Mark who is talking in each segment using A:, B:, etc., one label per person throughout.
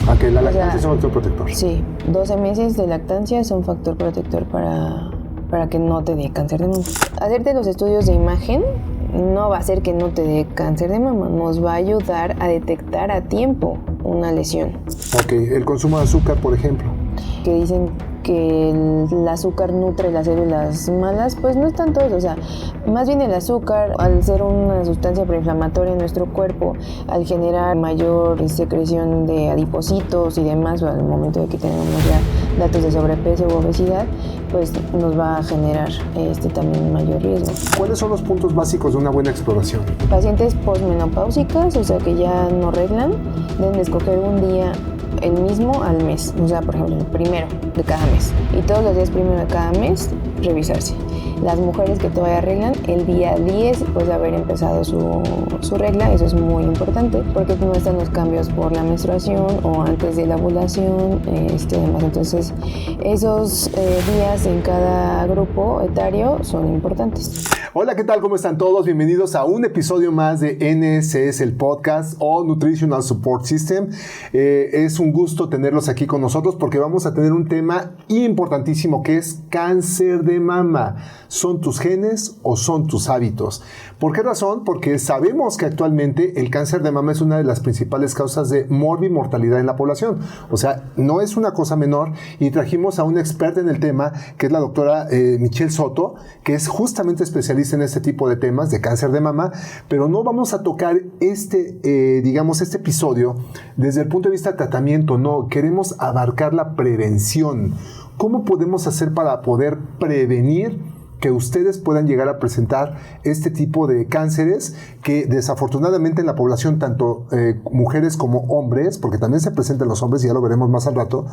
A: Ok, la lactancia es un factor protector.
B: Sí, 12 meses de lactancia es un factor protector para que no te dé cáncer de mama. Hacerte los estudios de imagen no va a hacer que no te dé cáncer de mama, nos va a ayudar a detectar a tiempo una lesión.
A: Ok, el consumo de azúcar, por ejemplo.
B: Que dicen que el azúcar nutre las células malas, pues no es tanto eso, o sea, más bien el azúcar, al ser una sustancia proinflamatoria en nuestro cuerpo, al generar mayor secreción de adipocitos y demás, o al momento de que tenemos ya datos de sobrepeso u obesidad, pues nos va a generar también mayor riesgo.
A: ¿Cuáles son los puntos básicos de una buena exploración?
B: Pacientes posmenopáusicas, o sea que ya no reglan, deben de escoger un día el mismo al mes, o sea, por ejemplo, el primero de cada mes. Y todos los días primero de cada mes, revisarse. Las mujeres que todavía reglan, el día 10 después de haber empezado su regla, eso es muy importante, porque no están los cambios por la menstruación o antes de la ovulación, demás. Entonces, esos días en cada grupo etario son importantes.
A: Hola, ¿qué tal? ¿Cómo están todos? Bienvenidos a un episodio más de NSS, el podcast o Nutritional Support System. Es un gusto tenerlos aquí con nosotros porque vamos a tener un tema importantísimo que es cáncer de mama. ¿Son tus genes o son tus hábitos? ¿Por qué razón? Porque sabemos que actualmente el cáncer de mama es una de las principales causas de morbimortalidad en la población. O sea, no es una cosa menor y trajimos a una experta en el tema que es la doctora Michelle Soto, que es justamente especialista en este tipo de temas de cáncer de mama, pero no vamos a tocar este episodio desde el punto de vista de tratamiento, no, queremos abarcar la prevención. ¿Cómo podemos hacer para poder prevenir que ustedes puedan llegar a presentar este tipo de cánceres que desafortunadamente en la población, tanto mujeres como hombres, porque también se presentan los hombres y ya lo veremos más al rato,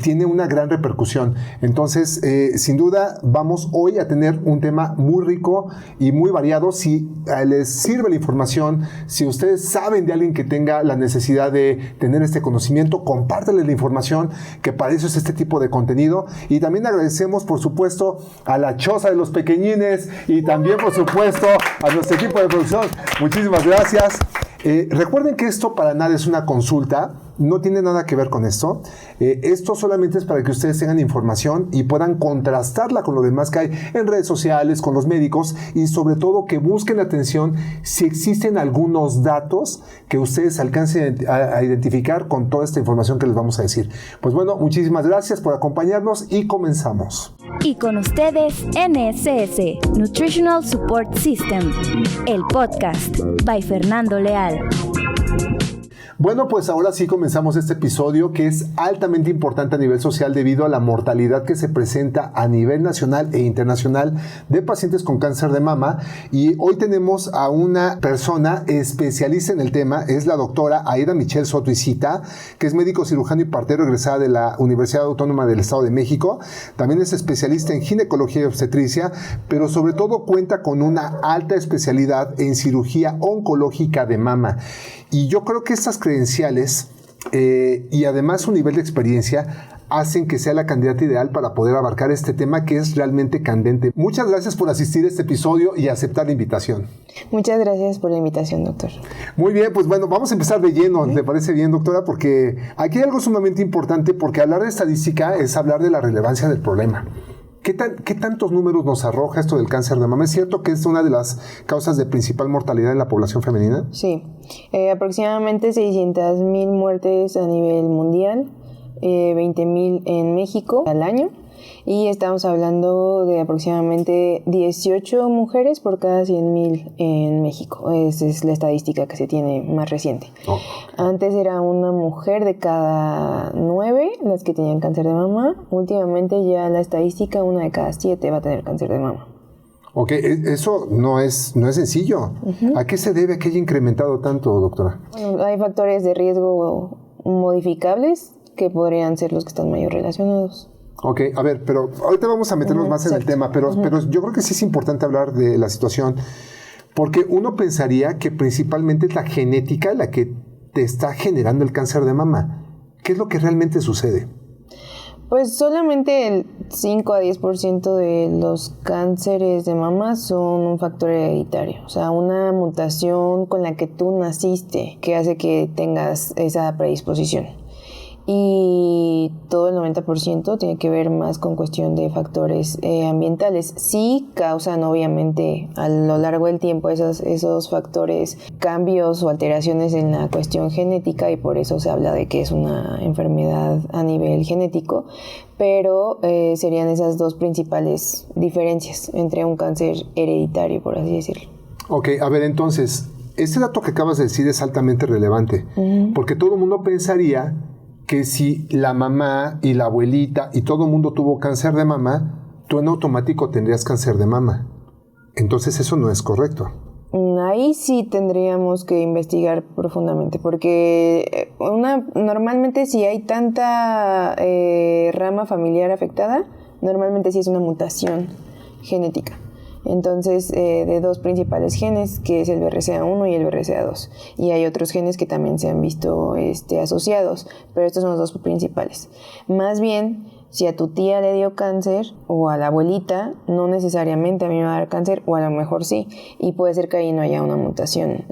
A: tiene una gran repercusión? Entonces, sin duda, vamos hoy a tener un tema muy rico y muy variado. Si les sirve la información, si ustedes saben de alguien que tenga la necesidad de tener este conocimiento, compártanle la información, que para eso es este tipo de contenido. Y también agradecemos, por supuesto, a la Choza de los pequeñines y también, por supuesto, a nuestro equipo de producción. Muchísimas gracias. Recuerden que esto para nada es una consulta, no tiene nada que ver con esto. Esto solamente es para que ustedes tengan información y puedan contrastarla con lo demás que hay en redes sociales, con los médicos, y sobre todo que busquen atención si existen algunos datos que ustedes alcancen a identificar con toda esta información que les vamos a decir. Pues bueno, muchísimas gracias por acompañarnos y comenzamos.
C: Y con ustedes, NSS, Nutritional Support System, el podcast, by Fernando Leal.
A: Bueno, pues ahora sí comenzamos este episodio que es altamente importante a nivel social debido a la mortalidad que se presenta a nivel nacional e internacional de pacientes con cáncer de mama. Y hoy tenemos a una persona especialista en el tema, es la doctora Aida Michelle Soto Isita, que es médico cirujano y partero egresada de la Universidad Autónoma del Estado de México. También es especialista en ginecología y obstetricia, pero sobre todo cuenta con una alta especialidad en cirugía oncológica de mama. Y yo creo que estas credenciales y además su nivel de experiencia hacen que sea la candidata ideal para poder abarcar este tema que es realmente candente. Muchas gracias por asistir a este episodio y aceptar la invitación.
B: Muchas gracias por la invitación, doctor.
A: Muy bien, pues bueno, vamos a empezar de lleno. ¿Le parece bien, doctora? Porque aquí hay algo sumamente importante, porque hablar de estadística es hablar de la relevancia del problema. ¿Qué tantos números nos arroja esto del cáncer de mama? ¿Es cierto que es una de las causas de principal mortalidad en la población femenina?
B: Sí, aproximadamente 600,000 muertes a nivel mundial, 20,000 en México al año, y estamos hablando de aproximadamente 18 mujeres por cada 100,000 en México. Esa es la estadística que se tiene más reciente. Oh. Antes era una mujer de cada 9 las que tenían cáncer de mama. Últimamente ya la estadística, 1 de cada 7 va a tener cáncer de mama.
A: Ok, eso no es sencillo. Uh-huh. ¿A qué se debe que haya incrementado tanto, doctora?
B: Bueno, hay factores de riesgo modificables que podrían ser los que están mayor relacionados.
A: Ok, a ver, pero ahorita vamos a meternos más en el tema, pero yo creo que sí es importante hablar de la situación, porque uno pensaría que principalmente es la genética la que te está generando el cáncer de mama. ¿Qué es lo que realmente sucede?
B: Pues solamente el 5 a 10% de los cánceres de mama son un factor hereditario, o sea, una mutación con la que tú naciste que hace que tengas esa predisposición. y todo el 90% tiene que ver más con cuestión de factores ambientales. Sí causan obviamente a lo largo del tiempo esos factores, cambios o alteraciones en la cuestión genética, y por eso se habla de que es una enfermedad a nivel genético, pero serían esas dos principales diferencias entre un cáncer hereditario, por así decirlo.
A: Ok, a ver, entonces, este dato que acabas de decir es altamente relevante, porque todo el mundo pensaría que si la mamá y la abuelita y todo el mundo tuvo cáncer de mama, tú en automático tendrías cáncer de mama. Entonces eso no es correcto.
B: Ahí sí tendríamos que investigar profundamente, porque normalmente si hay tanta rama familiar afectada, normalmente sí es una mutación genética. Entonces, de dos principales genes, que es el BRCA1 y el BRCA2. Y hay otros genes que también se han visto asociados, pero estos son los dos principales. Más bien, si a tu tía le dio cáncer, o a la abuelita, no necesariamente a mí me va a dar cáncer, o a lo mejor sí. Y puede ser que ahí no haya una mutación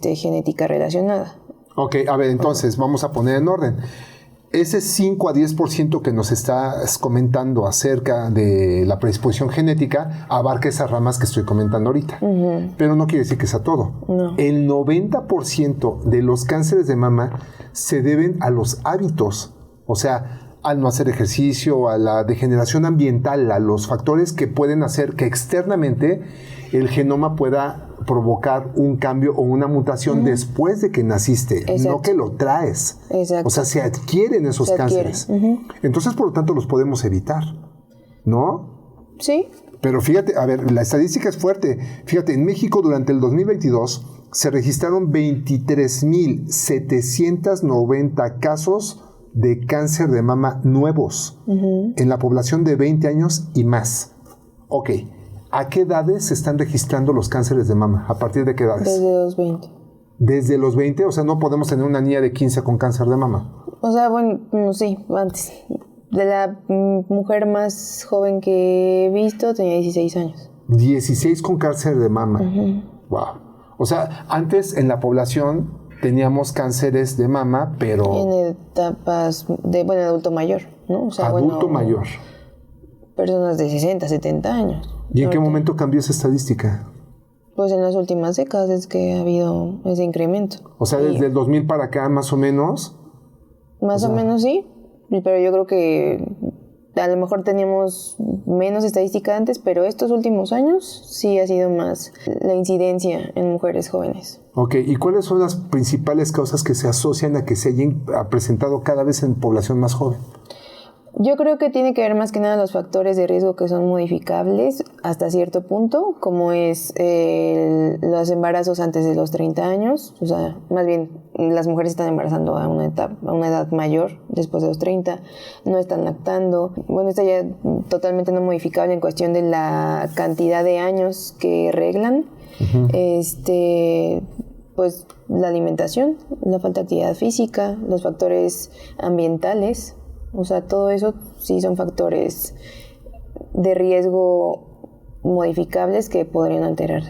B: genética relacionada.
A: Ok, a ver, entonces, vamos a poner en orden. Ese 5 a 10% que nos estás comentando acerca de la predisposición genética abarca esas ramas que estoy comentando ahorita. Pero no quiere decir que sea todo.
B: No.
A: El 90% de los cánceres de mama se deben a los hábitos, o sea, al no hacer ejercicio, a la degeneración ambiental, a los factores que pueden hacer que externamente el genoma pueda provocar un cambio o una mutación después de que naciste,
B: Exacto.
A: no que lo traes.
B: Exacto.
A: O sea, se adquieren esos cánceres. Entonces, por lo tanto, los podemos evitar, ¿no?
B: Sí.
A: Pero fíjate, a ver, la estadística es fuerte. Fíjate, en México durante el 2022 se registraron 23,790 casos de cáncer de mama nuevos en la población de 20 años y más. Ok. ¿A qué edades se están registrando los cánceres de mama? ¿A partir de qué edades?
B: Desde los 20.
A: ¿Desde los 20? O sea, no podemos tener una niña de 15 con cáncer de mama.
B: O sea, bueno, sí, antes. De la mujer más joven que he visto tenía 16 años.
A: 16 con cáncer de mama. Wow. O sea, antes en la población teníamos cánceres de mama, pero...
B: En etapas de, adulto mayor, ¿no? O sea,
A: adulto mayor.
B: Personas de 60, 70 años.
A: ¿Y en qué momento cambió esa estadística?
B: Pues en las últimas décadas es que ha habido ese incremento.
A: O sea, desde el 2000 para acá, más o menos.
B: Más o menos sí, pero yo creo que a lo mejor teníamos menos estadística antes, pero estos últimos años sí ha sido más la incidencia en mujeres jóvenes.
A: Ok, ¿y cuáles son las principales causas que se asocian a que se hayan presentado cada vez en población más joven?
B: Yo creo que tiene que ver más que nada los factores de riesgo que son modificables hasta cierto punto, como es los embarazos antes de los 30 años, o sea, más bien las mujeres están embarazando a una edad mayor, después de los 30, no están lactando. Bueno, esto ya totalmente no modificable en cuestión de la cantidad de años que reglan. Pues la alimentación, la falta de actividad física, los factores ambientales. O sea, todo eso sí son factores de riesgo modificables que podrían alterar.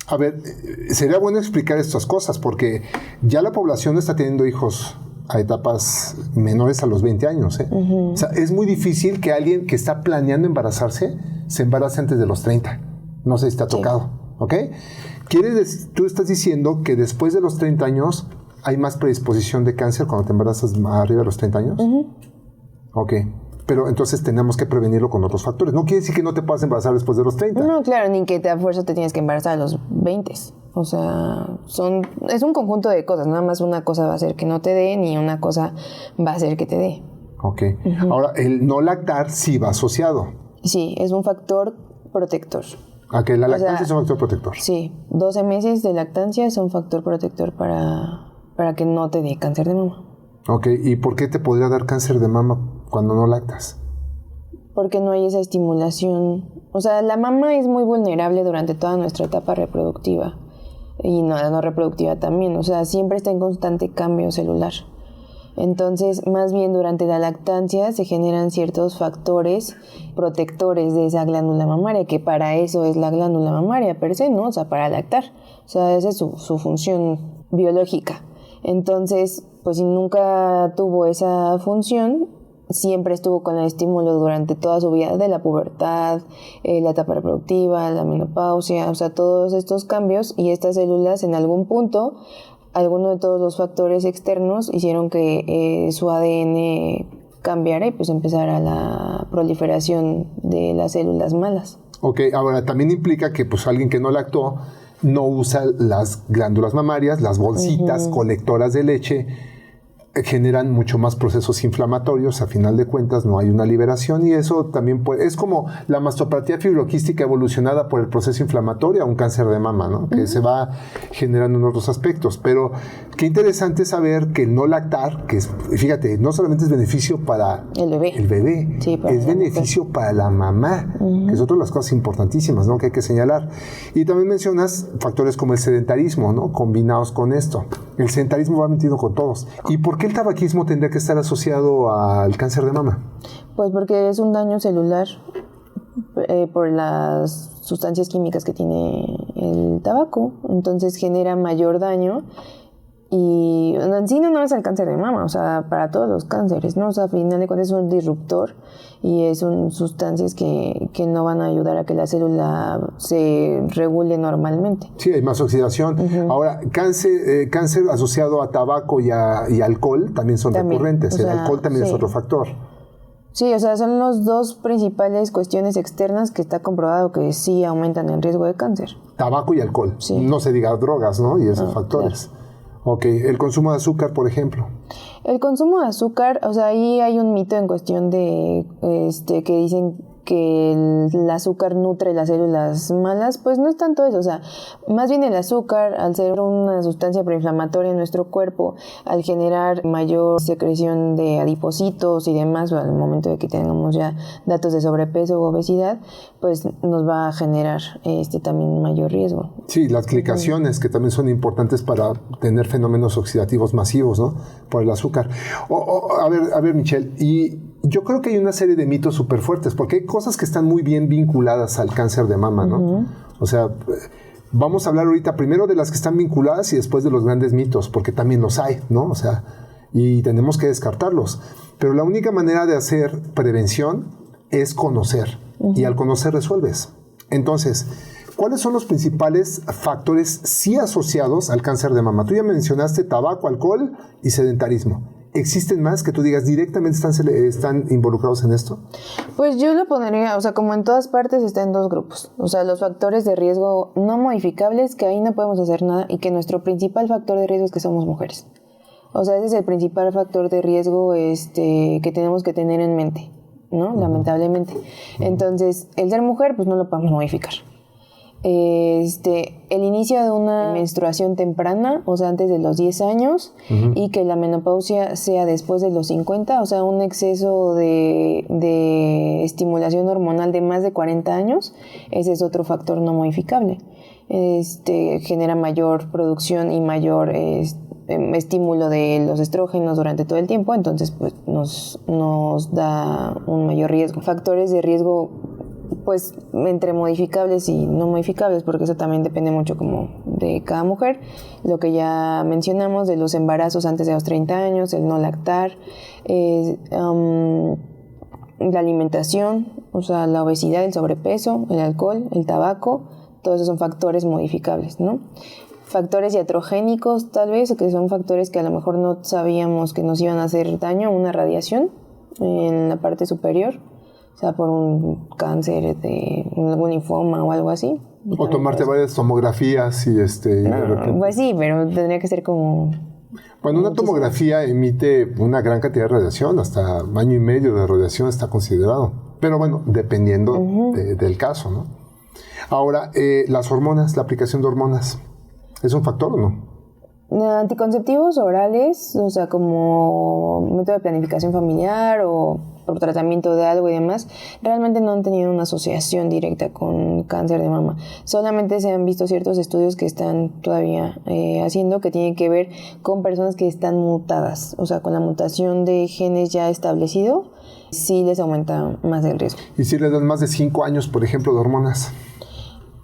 A: A ver, sería bueno explicar estas cosas porque ya la población está teniendo hijos a etapas menores a los 20 años. O sea, es muy difícil que alguien que está planeando embarazarse se embarace antes de los 30. No sé si te ha tocado, ¿ok? Tú estás diciendo que después de los 30 años hay más predisposición de cáncer cuando te embarazas arriba de los 30 años. Ok, pero entonces tenemos que prevenirlo con otros factores. No quiere decir que no te puedas embarazar después de los 30.
B: No, claro, ni que a fuerza te tienes que embarazar a los 20. O sea, es un conjunto de cosas. Nada más una cosa va a hacer que no te dé, ni una cosa va a hacer que te dé.
A: Ok. Ahora, el no lactar sí va asociado.
B: Sí, es un factor protector.
A: Ok, la lactancia es un factor protector.
B: Sí, 12 meses de lactancia es un factor protector para que no te dé cáncer de mama.
A: Ok, ¿y por qué te podría dar cáncer de mama cuando no lactas?
B: Porque no hay esa estimulación. O sea, la mama es muy vulnerable durante toda nuestra etapa reproductiva. Y la no reproductiva también. O sea, siempre está en constante cambio celular. Entonces, más bien durante la lactancia se generan ciertos factores protectores de esa glándula mamaria, que para eso es la glándula mamaria per se, ¿no? O sea, para lactar. O sea, esa es su función biológica. Entonces, pues si nunca tuvo esa función, siempre estuvo con el estímulo durante toda su vida de la pubertad, la etapa reproductiva, la menopausia, o sea, todos estos cambios, y estas células en algún punto, alguno de todos los factores externos hicieron que su ADN cambiara y pues empezara la proliferación de las células malas.
A: Ok, ahora también implica que pues alguien que no lactó no usa las glándulas mamarias, las bolsitas colectoras de leche, generan mucho más procesos inflamatorios, a final de cuentas no hay una liberación, y eso también es como la mastopatía fibroquística evolucionada por el proceso inflamatorio a un cáncer de mama, ¿no? Que se va generando en otros aspectos. Pero qué interesante saber que el no lactar, que es, fíjate, no solamente es beneficio para el bebé,
B: sí,
A: es beneficio para la mamá, que es otra de las cosas importantísimas, ¿no? Que hay que señalar. Y también mencionas factores como el sedentarismo, ¿no? Combinados con esto. El sedentarismo va metido con todos. ¿Y por qué el tabaquismo tendría que estar asociado al cáncer de mama?
B: Pues porque es un daño celular por las sustancias químicas que tiene el tabaco. Entonces genera mayor daño. Y en sí no es el cáncer de mama, o sea, para todos los cánceres, ¿no? O sea, al final de cuentas es un disruptor y son sustancias que no van a ayudar a que la célula se regule normalmente.
A: Sí, hay más oxidación. Ahora, cáncer asociado a tabaco y alcohol también son recurrentes. El alcohol también es otro factor.
B: Sí, o sea, son las dos principales cuestiones externas que está comprobado que sí aumentan el riesgo de cáncer.
A: Tabaco y alcohol. Sí. No se diga drogas, ¿no? Y esos factores. Claro. Ok, el consumo de azúcar, por ejemplo.
B: El consumo de azúcar, o sea, ahí hay un mito en cuestión de que dicen que el azúcar nutre las células malas. Pues no es tanto eso, o sea, más bien el azúcar, al ser una sustancia proinflamatoria en nuestro cuerpo, al generar mayor secreción de adipocitos y demás, al momento de que tengamos ya datos de sobrepeso o obesidad, pues nos va a generar también mayor riesgo.
A: Sí, las glicaciones, que también son importantes para tener fenómenos oxidativos masivos, ¿no? Por el azúcar. A ver, Michelle, y yo creo que hay una serie de mitos súper fuertes, porque hay cosas que están muy bien vinculadas al cáncer de mama, ¿no? O sea, vamos a hablar ahorita primero de las que están vinculadas y después de los grandes mitos, porque también los hay, ¿no? O sea, y tenemos que descartarlos. Pero la única manera de hacer prevención es conocer, y al conocer resuelves. Entonces, ¿cuáles son los principales factores sí asociados al cáncer de mama? Tú ya mencionaste tabaco, alcohol y sedentarismo. ¿Existen más que tú digas directamente están involucrados en esto?
B: Pues yo lo pondría, o sea, como en todas partes está en dos grupos. O sea, los factores de riesgo no modificables, que ahí no podemos hacer nada, y que nuestro principal factor de riesgo es que somos mujeres. O sea, ese es el principal factor de riesgo que tenemos que tener en mente, ¿no? Lamentablemente. Entonces, el ser mujer, pues no lo podemos modificar. El inicio de una menstruación temprana, o sea, antes de los 10 años, y que la menopausia sea después de los 50, o sea, un exceso de estimulación hormonal de más de 40 años, ese es otro factor no modificable. Genera mayor producción y mayor estímulo de los estrógenos durante todo el tiempo, entonces pues nos da un mayor riesgo. Factores de riesgo, pues entre modificables y no modificables, porque eso también depende mucho como de cada mujer. Lo que ya mencionamos de los embarazos antes de los 30 años, el no lactar, la alimentación, o sea, la obesidad, el sobrepeso, el alcohol, el tabaco, todos esos son factores modificables, ¿no? Factores iatrogénicos, tal vez, que son factores que a lo mejor no sabíamos que nos iban a hacer daño, una radiación en la parte superior, o sea, por un cáncer de algún linfoma o algo así.
A: O tomarte varias tomografías y
B: pues sí, pero tendría que ser como...
A: Bueno, una tomografía emite una gran cantidad de radiación, hasta 1 año y medio de radiación está considerado. Pero bueno, dependiendo del caso, ¿no? Ahora, las hormonas, la aplicación de hormonas, ¿es un factor o no?
B: Anticonceptivos orales, o sea, como método de planificación familiar o por tratamiento de algo y demás, realmente no han tenido una asociación directa con cáncer de mama. Solamente se han visto ciertos estudios que están todavía haciendo, que tienen que ver con personas que están mutadas, o sea, con la mutación de genes ya establecido, sí les aumenta más el riesgo.
A: ¿Y si les dan más de 5 años, por ejemplo, de hormonas?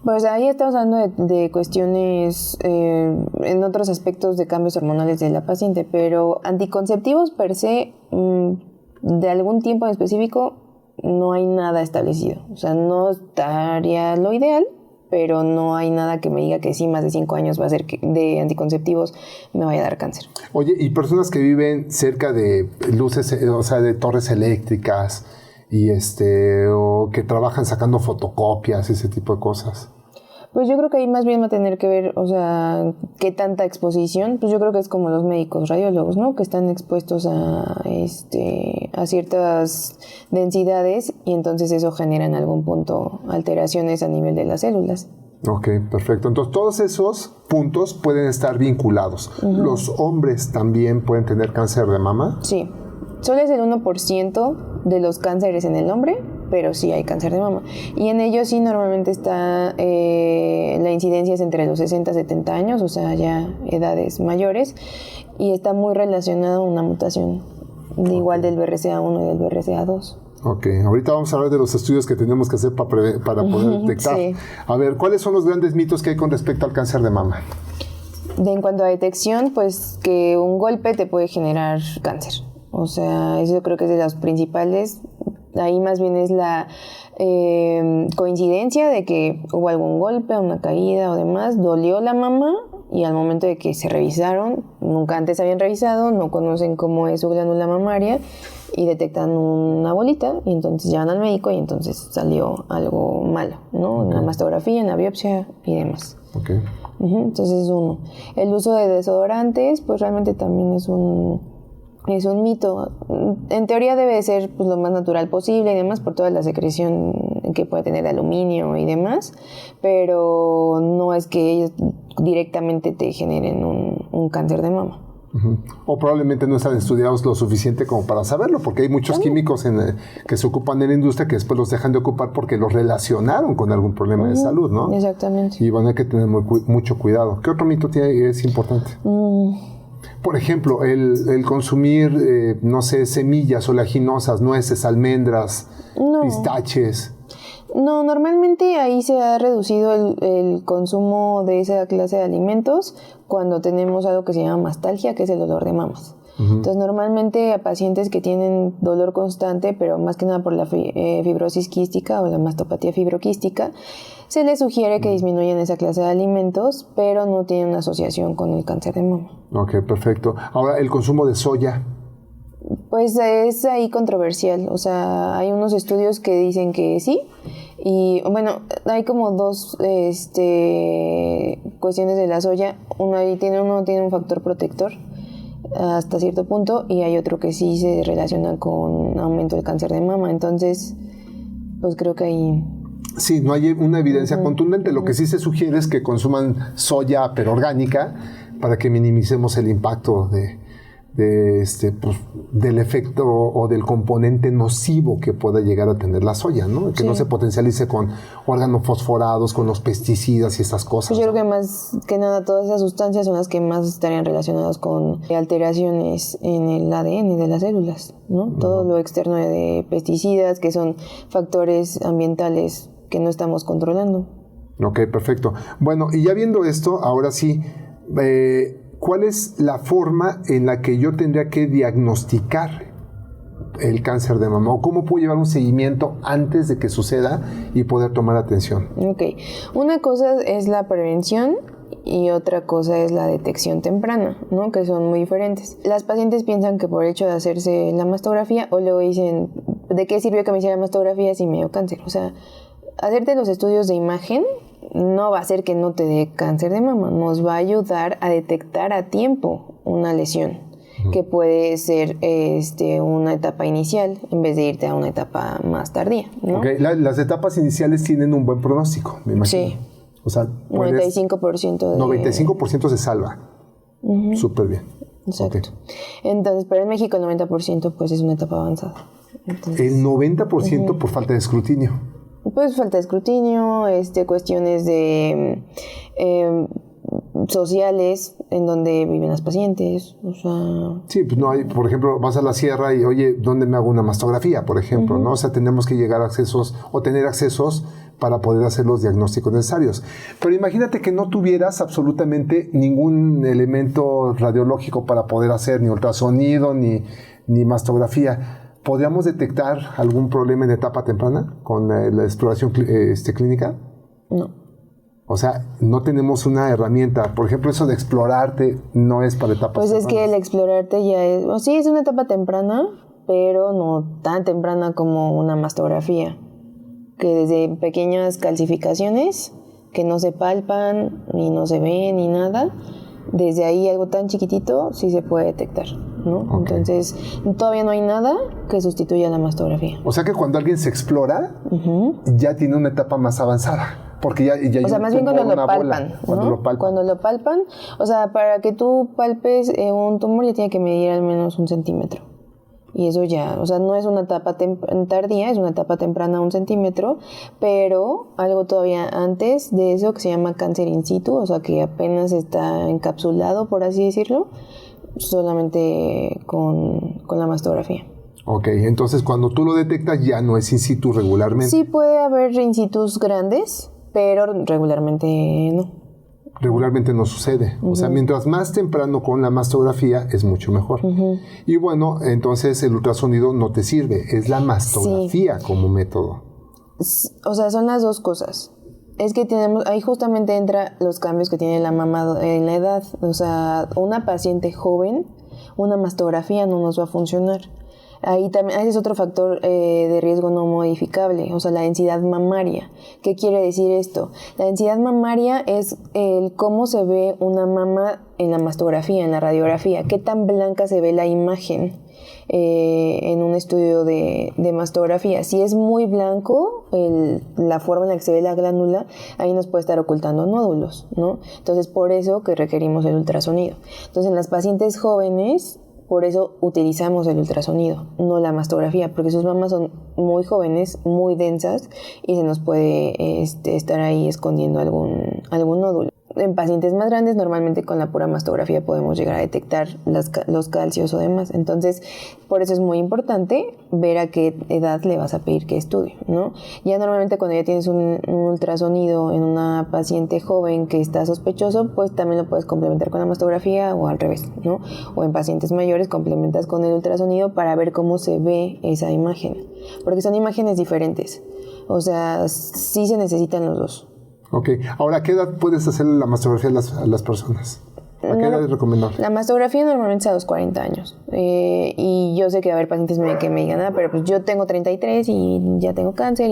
B: Pues ahí estamos hablando de cuestiones en otros aspectos de cambios hormonales de la paciente, pero anticonceptivos per se, de algún tiempo en específico, no hay nada establecido. O sea, no estaría lo ideal, pero no hay nada que me diga que sí, más de 5 años va a ser que de anticonceptivos me vaya a dar cáncer.
A: Oye, ¿y personas que viven cerca de luces, o sea, de torres eléctricas y o que trabajan sacando fotocopias, ese tipo de cosas?
B: Pues yo creo que ahí más bien va a tener que ver, o sea, qué tanta exposición. Pues yo creo que es como los médicos radiólogos, ¿no? Que están expuestos a ciertas densidades y entonces eso genera en algún punto alteraciones a nivel de las células.
A: Ok, perfecto. Entonces todos esos puntos pueden estar vinculados. Uh-huh. ¿Los hombres también pueden tener cáncer de mama?
B: Sí. Solo es el 1% de los cánceres en el hombre, pero sí hay cáncer de mama. Y en ellos sí normalmente está, la incidencia es entre los 60 y 70 años, o sea, ya edades mayores, y está muy relacionado a una mutación, igual del BRCA1 y del BRCA2.
A: Ok, ahorita vamos a hablar de los estudios que tenemos que hacer para poder detectar. Sí. A ver, ¿cuáles son los grandes mitos que hay con respecto al cáncer de mama?
B: En cuanto a detección, pues que un golpe te puede generar cáncer. O sea, eso creo que es de las principales. Ahí más bien es la coincidencia de que hubo algún golpe, una caída o demás, dolió la mama y al momento de que se revisaron, nunca antes habían revisado, no conocen cómo es su glándula mamaria y detectan una bolita y entonces llevan al médico y entonces salió algo malo, ¿no? Okay. En la mastografía, en la biopsia y demás.
A: Okay.
B: Entonces es uno. El uso de desodorantes, pues realmente también es un mito. En teoría debe ser pues, lo más natural posible y demás por toda la secreción que puede tener de aluminio y demás, pero no es que ellos directamente te generen un cáncer de mama.
A: Uh-huh. O probablemente no están estudiados lo suficiente como para saberlo, porque hay muchos químicos que se ocupan en la industria que después los dejan de ocupar porque los relacionaron con algún problema de salud, ¿no?
B: Exactamente.
A: Y bueno, hay que tener mucho cuidado. ¿Qué otro mito es importante? Por ejemplo, el consumir, no sé, semillas oleaginosas, nueces, almendras, pistaches.
B: No, normalmente ahí se ha reducido el consumo de esa clase de alimentos cuando tenemos algo que se llama mastalgia, que es el dolor de mamas. Uh-huh. Entonces, normalmente a pacientes que tienen dolor constante, pero más que nada por la fibrosis quística o la mastopatía fibroquística, se les sugiere que disminuyan esa clase de alimentos, pero no tienen una asociación con el cáncer de mama.
A: Ok, perfecto. Ahora, el consumo de soya.
B: Pues es ahí controversial. O sea, hay unos estudios que dicen que sí. Y bueno, hay como dos cuestiones de la soya. Uno tiene un factor protector hasta cierto punto y hay otro que sí se relaciona con aumento del cáncer de mama. Entonces, pues creo que ahí...
A: Sí, no hay una evidencia contundente. Lo que sí se sugiere es que consuman soya, pero orgánica, para que minimicemos el impacto del efecto o del componente nocivo que pueda llegar a tener la soya, ¿no? Que no se potencialice con órganos fosforados, con los pesticidas y estas cosas.
B: Pues yo creo que más que nada todas esas sustancias son las que más estarían relacionadas con alteraciones en el ADN de las células, ¿no? Todo lo externo de pesticidas, que son factores ambientales que no estamos controlando.
A: Ok, perfecto. Bueno, y ya viendo esto, ahora sí, ¿cuál es la forma en la que yo tendría que diagnosticar el cáncer de mama? ¿O cómo puedo llevar un seguimiento antes de que suceda y poder tomar atención?
B: Ok. Una cosa es la prevención y otra cosa es la detección temprana, ¿no? Que son muy diferentes. Las pacientes piensan que por el hecho de hacerse la mastografía, o luego dicen, ¿de qué sirvió que me hiciera la mastografía si me dio cáncer? O sea, hacerte los estudios de imagen no va a hacer que no te dé cáncer de mama, nos va a ayudar a detectar a tiempo una lesión, que puede ser una etapa inicial en vez de irte a una etapa más tardía, ¿no?
A: Okay. Las etapas iniciales tienen un buen pronóstico, me imagino.
B: Sí.
A: O sea,
B: 95%
A: 95% se salva. Uh-huh. Súper bien.
B: Exacto. Okay. Entonces, pero en México el 90% pues es una etapa avanzada. Entonces,
A: el 90% por falta de escrutinio.
B: Pues falta de escrutinio, cuestiones de sociales en donde viven las pacientes, o sea...
A: Sí, pues no hay, por ejemplo, vas a la sierra y, oye, ¿dónde me hago una mastografía, por ejemplo? ¿No? O sea, tenemos que llegar a accesos o tener accesos para poder hacer los diagnósticos necesarios. Pero imagínate que no tuvieras absolutamente ningún elemento radiológico para poder hacer ni ultrasonido ni mastografía. ¿Podríamos detectar algún problema en etapa temprana con la exploración clínica?
B: No.
A: O sea, no tenemos una herramienta. Por ejemplo, eso de explorarte no es para etapas
B: Pues
A: tempranas.
B: es que el explorarte ya es... sí, es una etapa temprana, pero no tan temprana como una mastografía. Que desde pequeñas calcificaciones que no se palpan, ni no se ven, ni nada, desde ahí algo tan chiquitito sí se puede detectar, ¿no?
A: Okay.
B: Entonces, todavía no hay nada que sustituya la mastografía.
A: O sea que cuando alguien se explora, ya tiene una etapa más avanzada. Porque ya
B: O sea, más bien cuando lo palpan, ¿no? Cuando lo palpan, o sea, para que tú palpes un tumor ya tiene que medir al menos 1 centímetro. Y eso ya, o sea, no es una etapa tardía, es una etapa temprana 1 centímetro, pero algo todavía antes de eso que se llama cáncer in situ, o sea, que apenas está encapsulado, por así decirlo, solamente con la mastografía.
A: Ok, entonces cuando tú lo detectas ya no es in situ regularmente.
B: Sí puede haber in situs grandes, pero regularmente no.
A: Regularmente no sucede. O sea, mientras más temprano con la mastografía es mucho mejor. Y bueno, entonces el ultrasonido no te sirve. Es la mastografía como método.
B: O sea, son las dos cosas. Es que ahí justamente entra los cambios que tiene la mamá en la edad. O sea, una paciente joven, una mastografía no nos va a funcionar. Ahí también, ese es otro factor de riesgo no modificable, o sea, la densidad mamaria. ¿Qué quiere decir esto? La densidad mamaria es el cómo se ve una mama en la mastografía, en la radiografía, qué tan blanca se ve la imagen en un estudio de mastografía. Si es muy blanco, la forma en la que se ve la glándula, ahí nos puede estar ocultando nódulos, ¿no? Entonces, por eso que requerimos el ultrasonido. Entonces, en las pacientes jóvenes, por eso utilizamos el ultrasonido, no la mastografía, porque sus mamas son muy jóvenes, muy densas y se nos puede estar ahí escondiendo algún nódulo. En pacientes más grandes, normalmente con la pura mastografía podemos llegar a detectar los calcios o demás. Entonces, por eso es muy importante ver a qué edad le vas a pedir que estudie, ¿no? Ya normalmente cuando ya tienes un ultrasonido en una paciente joven que está sospechoso, pues también lo puedes complementar con la mastografía o al revés, ¿no? O en pacientes mayores complementas con el ultrasonido para ver cómo se ve esa imagen. Porque son imágenes diferentes. O sea, sí se necesitan los dos.
A: Ok. Ahora, ¿a qué edad puedes hacer la mastografía a las personas? ¿A qué edad es recomendable?
B: La mastografía normalmente es a los 40 años. Y yo sé que va a haber pacientes que me digan, pero pues yo tengo 33 y ya tengo cáncer.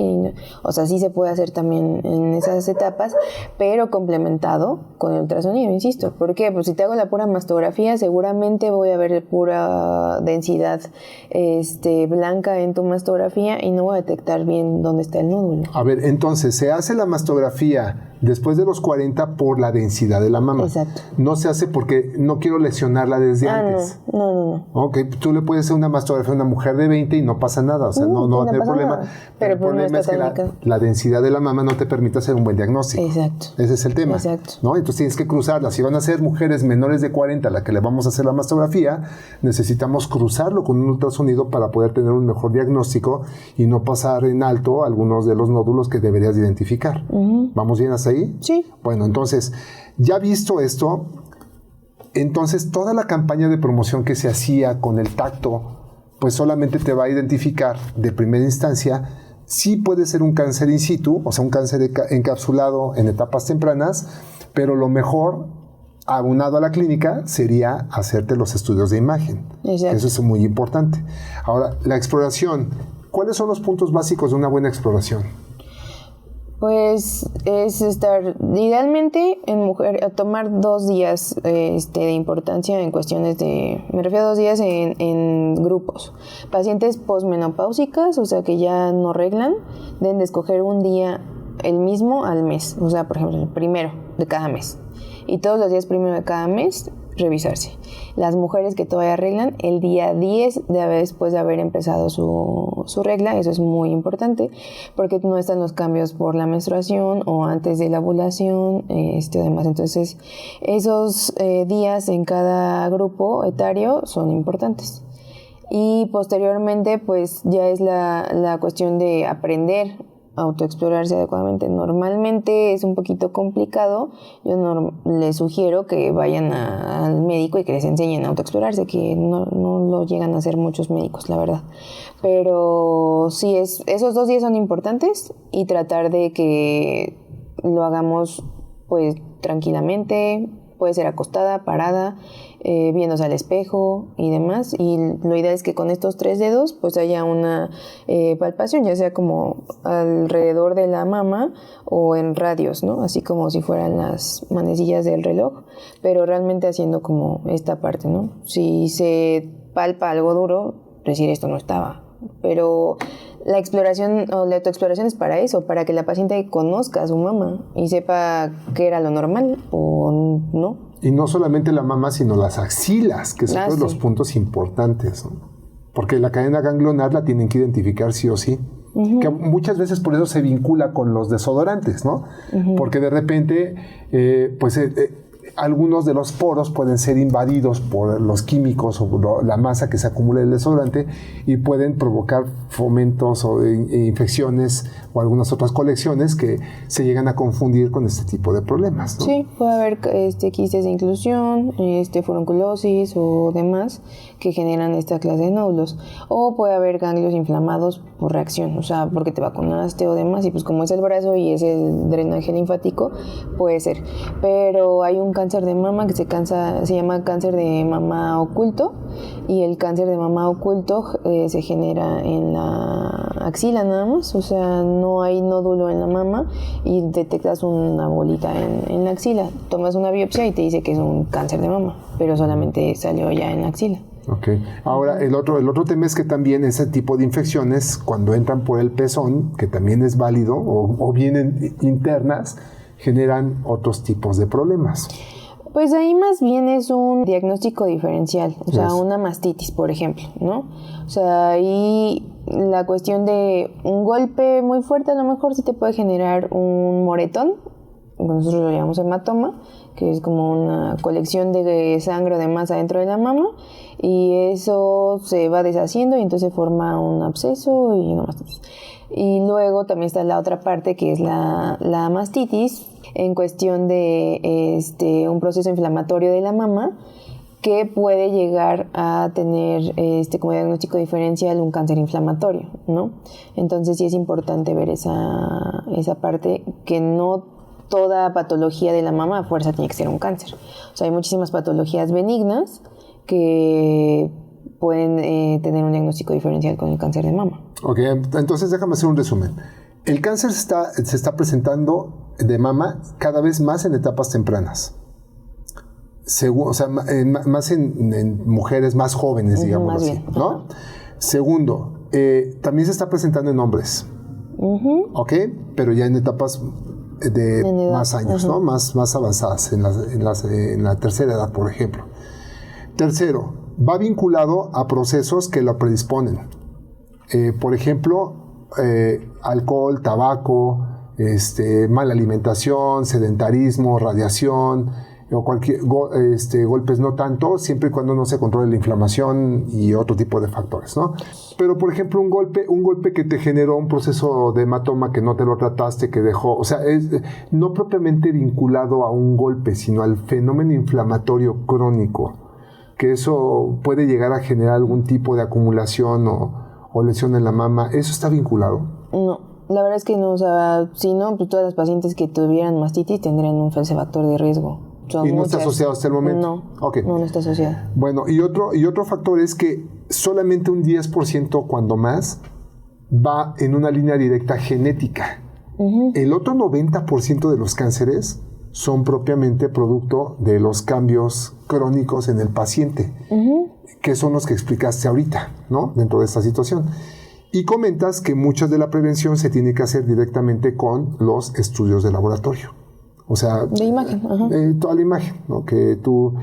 B: O sea, sí se puede hacer también en esas etapas, pero complementado con el ultrasonido, insisto. ¿Por qué? Pues si te hago la pura mastografía, seguramente voy a ver pura densidad blanca en tu mastografía y no voy a detectar bien dónde está el nódulo.
A: A ver, entonces, se hace la mastografía después de los 40 por la densidad de la mama.
B: Exacto.
A: No se hace porque no quiero lesionarla desde antes.
B: No.
A: Ok, tú le puedes hacer una mastografía a una mujer de 20 y no pasa nada, o sea, no va a tener problema.
B: Nada. Pero
A: el problema es que la densidad de la mama no te permite hacer un buen diagnóstico.
B: Exacto.
A: Ese es el tema.
B: Exacto.
A: ¿No? Entonces tienes que cruzarla. Si van a ser mujeres menores de 40 a las que le vamos a hacer la mastografía, necesitamos cruzarlo con un ultrasonido para poder tener un mejor diagnóstico y no pasar en alto algunos de los nódulos que deberías identificar. ¿Vamos bien hasta ahí?
B: Sí.
A: Bueno, entonces, ya visto esto, entonces toda la campaña de promoción que se hacía con el tacto, pues solamente te va a identificar de primera instancia si puede ser un cáncer in situ, o sea, un cáncer encapsulado en etapas tempranas, pero lo mejor, aunado a la clínica, sería hacerte los estudios de imagen.
B: Exacto.
A: Eso es muy importante. Ahora, la exploración. ¿Cuáles son los puntos básicos de una buena exploración?
B: Pues es estar idealmente en mujer, tomar 2 días de importancia en cuestiones me refiero a 2 días en grupos. Pacientes posmenopáusicas, o sea que ya no reglan, deben de escoger un día el mismo al mes, o sea, por ejemplo, el primero de cada mes. Y todos los días primero de cada mes revisarse. Las mujeres que todavía arreglan el día 10 después de haber empezado su regla, eso es muy importante porque no están los cambios por la menstruación o antes de la ovulación, además. Entonces, esos días en cada grupo etario son importantes. Y posteriormente, pues ya es la cuestión de aprender autoexplorarse adecuadamente. Normalmente es un poquito complicado. Yo les sugiero que vayan al médico y que les enseñen a autoexplorarse, que no lo llegan a hacer muchos médicos, la verdad. Pero sí, esos 2 días son importantes y tratar de que lo hagamos pues tranquilamente. Puede ser acostada, parada, viéndose al espejo y demás. Y lo ideal es que con estos 3 dedos pues haya una palpación, ya sea como alrededor de la mama o en radios, ¿no? Así como si fueran las manecillas del reloj, pero realmente haciendo como esta parte, ¿no? Si se palpa algo duro, decir esto no estaba. Pero la exploración o la autoexploración es para eso, para que la paciente conozca a su mama y sepa qué era lo normal o no.
A: Y no solamente la mama, sino las axilas, que son los puntos importantes, ¿no? Porque la cadena ganglionar la tienen que identificar sí o sí. Que muchas veces por eso se vincula con los desodorantes, ¿no? Porque de repente, algunos de los poros pueden ser invadidos por los químicos o la masa que se acumula en el desodorante y pueden provocar fomentos o infecciones o algunas otras colecciones que se llegan a confundir con este tipo de problemas, ¿no?
B: Sí, puede haber quistes de inclusión, furunculosis o demás que generan esta clase de nódulos. O puede haber ganglios inflamados por reacción, o sea, porque te vacunaste o demás, y pues como es el brazo y es el drenaje linfático, puede ser. Pero hay un cáncer de mama que se llama cáncer de mama oculto, y el cáncer de mama oculto se genera en la axila nada más, o sea, no hay nódulo en la mama y detectas una bolita en la axila. Tomas una biopsia y te dice que es un cáncer de mama, pero solamente salió ya en la axila.
A: Ok. Ahora, el otro tema es que también ese tipo de infecciones, cuando entran por el pezón, que también es válido, o vienen internas, generan otros tipos de problemas.
B: Pues ahí más bien es un diagnóstico diferencial, o sea, una mastitis, por ejemplo, ¿no? O sea, ahí la cuestión de un golpe muy fuerte a lo mejor sí te puede generar un moretón, nosotros lo llamamos hematoma, que es como una colección de sangre o de masa dentro de la mama, y eso se va deshaciendo y entonces forma un absceso y una mastitis. Y luego también está la otra parte que es la mastitis, en cuestión de un proceso inflamatorio de la mama que puede llegar a tener como diagnóstico diferencial un cáncer inflamatorio, ¿no? Entonces sí es importante ver esa parte, que no toda patología de la mama a fuerza tiene que ser un cáncer. O sea, hay muchísimas patologías benignas que pueden tener un diagnóstico diferencial con el cáncer de mama.
A: Ok, entonces déjame hacer un resumen. El cáncer se está presentando de mama cada vez más en etapas tempranas. Más en mujeres más jóvenes, digamos así, ¿no? Segundo, también se está presentando en hombres. ¿Ok? Pero ya en etapas de más años, ¿no? Más avanzadas, en la tercera edad, por ejemplo. Tercero, va vinculado a procesos que lo predisponen. Por ejemplo, alcohol, tabaco, mala alimentación, sedentarismo, radiación, o golpes no tanto, siempre y cuando no se controle la inflamación y otro tipo de factores, ¿no? Pero, por ejemplo, un golpe que te generó un proceso de hematoma que no te lo trataste, que dejó, o sea, es no propiamente vinculado a un golpe, sino al fenómeno inflamatorio crónico, que eso puede llegar a generar algún tipo de acumulación o lesión en la mama. ¿Eso está vinculado?
B: No, la verdad es que no, o sea, si no, pues todas las pacientes que tuvieran mastitis tendrían un factor de riesgo.
A: ¿Y no está asociado hasta el momento?
B: No,
A: okay.
B: No está asociado.
A: Bueno, y otro factor es que solamente un 10% cuando más va en una línea directa genética. El otro 90% de los cánceres son propiamente producto de los cambios crónicos en el paciente, que son los que explicaste ahorita, ¿no? Dentro de esta situación. Y comentas que mucha de la prevención se tiene que hacer directamente con los estudios de laboratorio. O sea,
B: de imagen,
A: toda la imagen, ¿no? Que tú,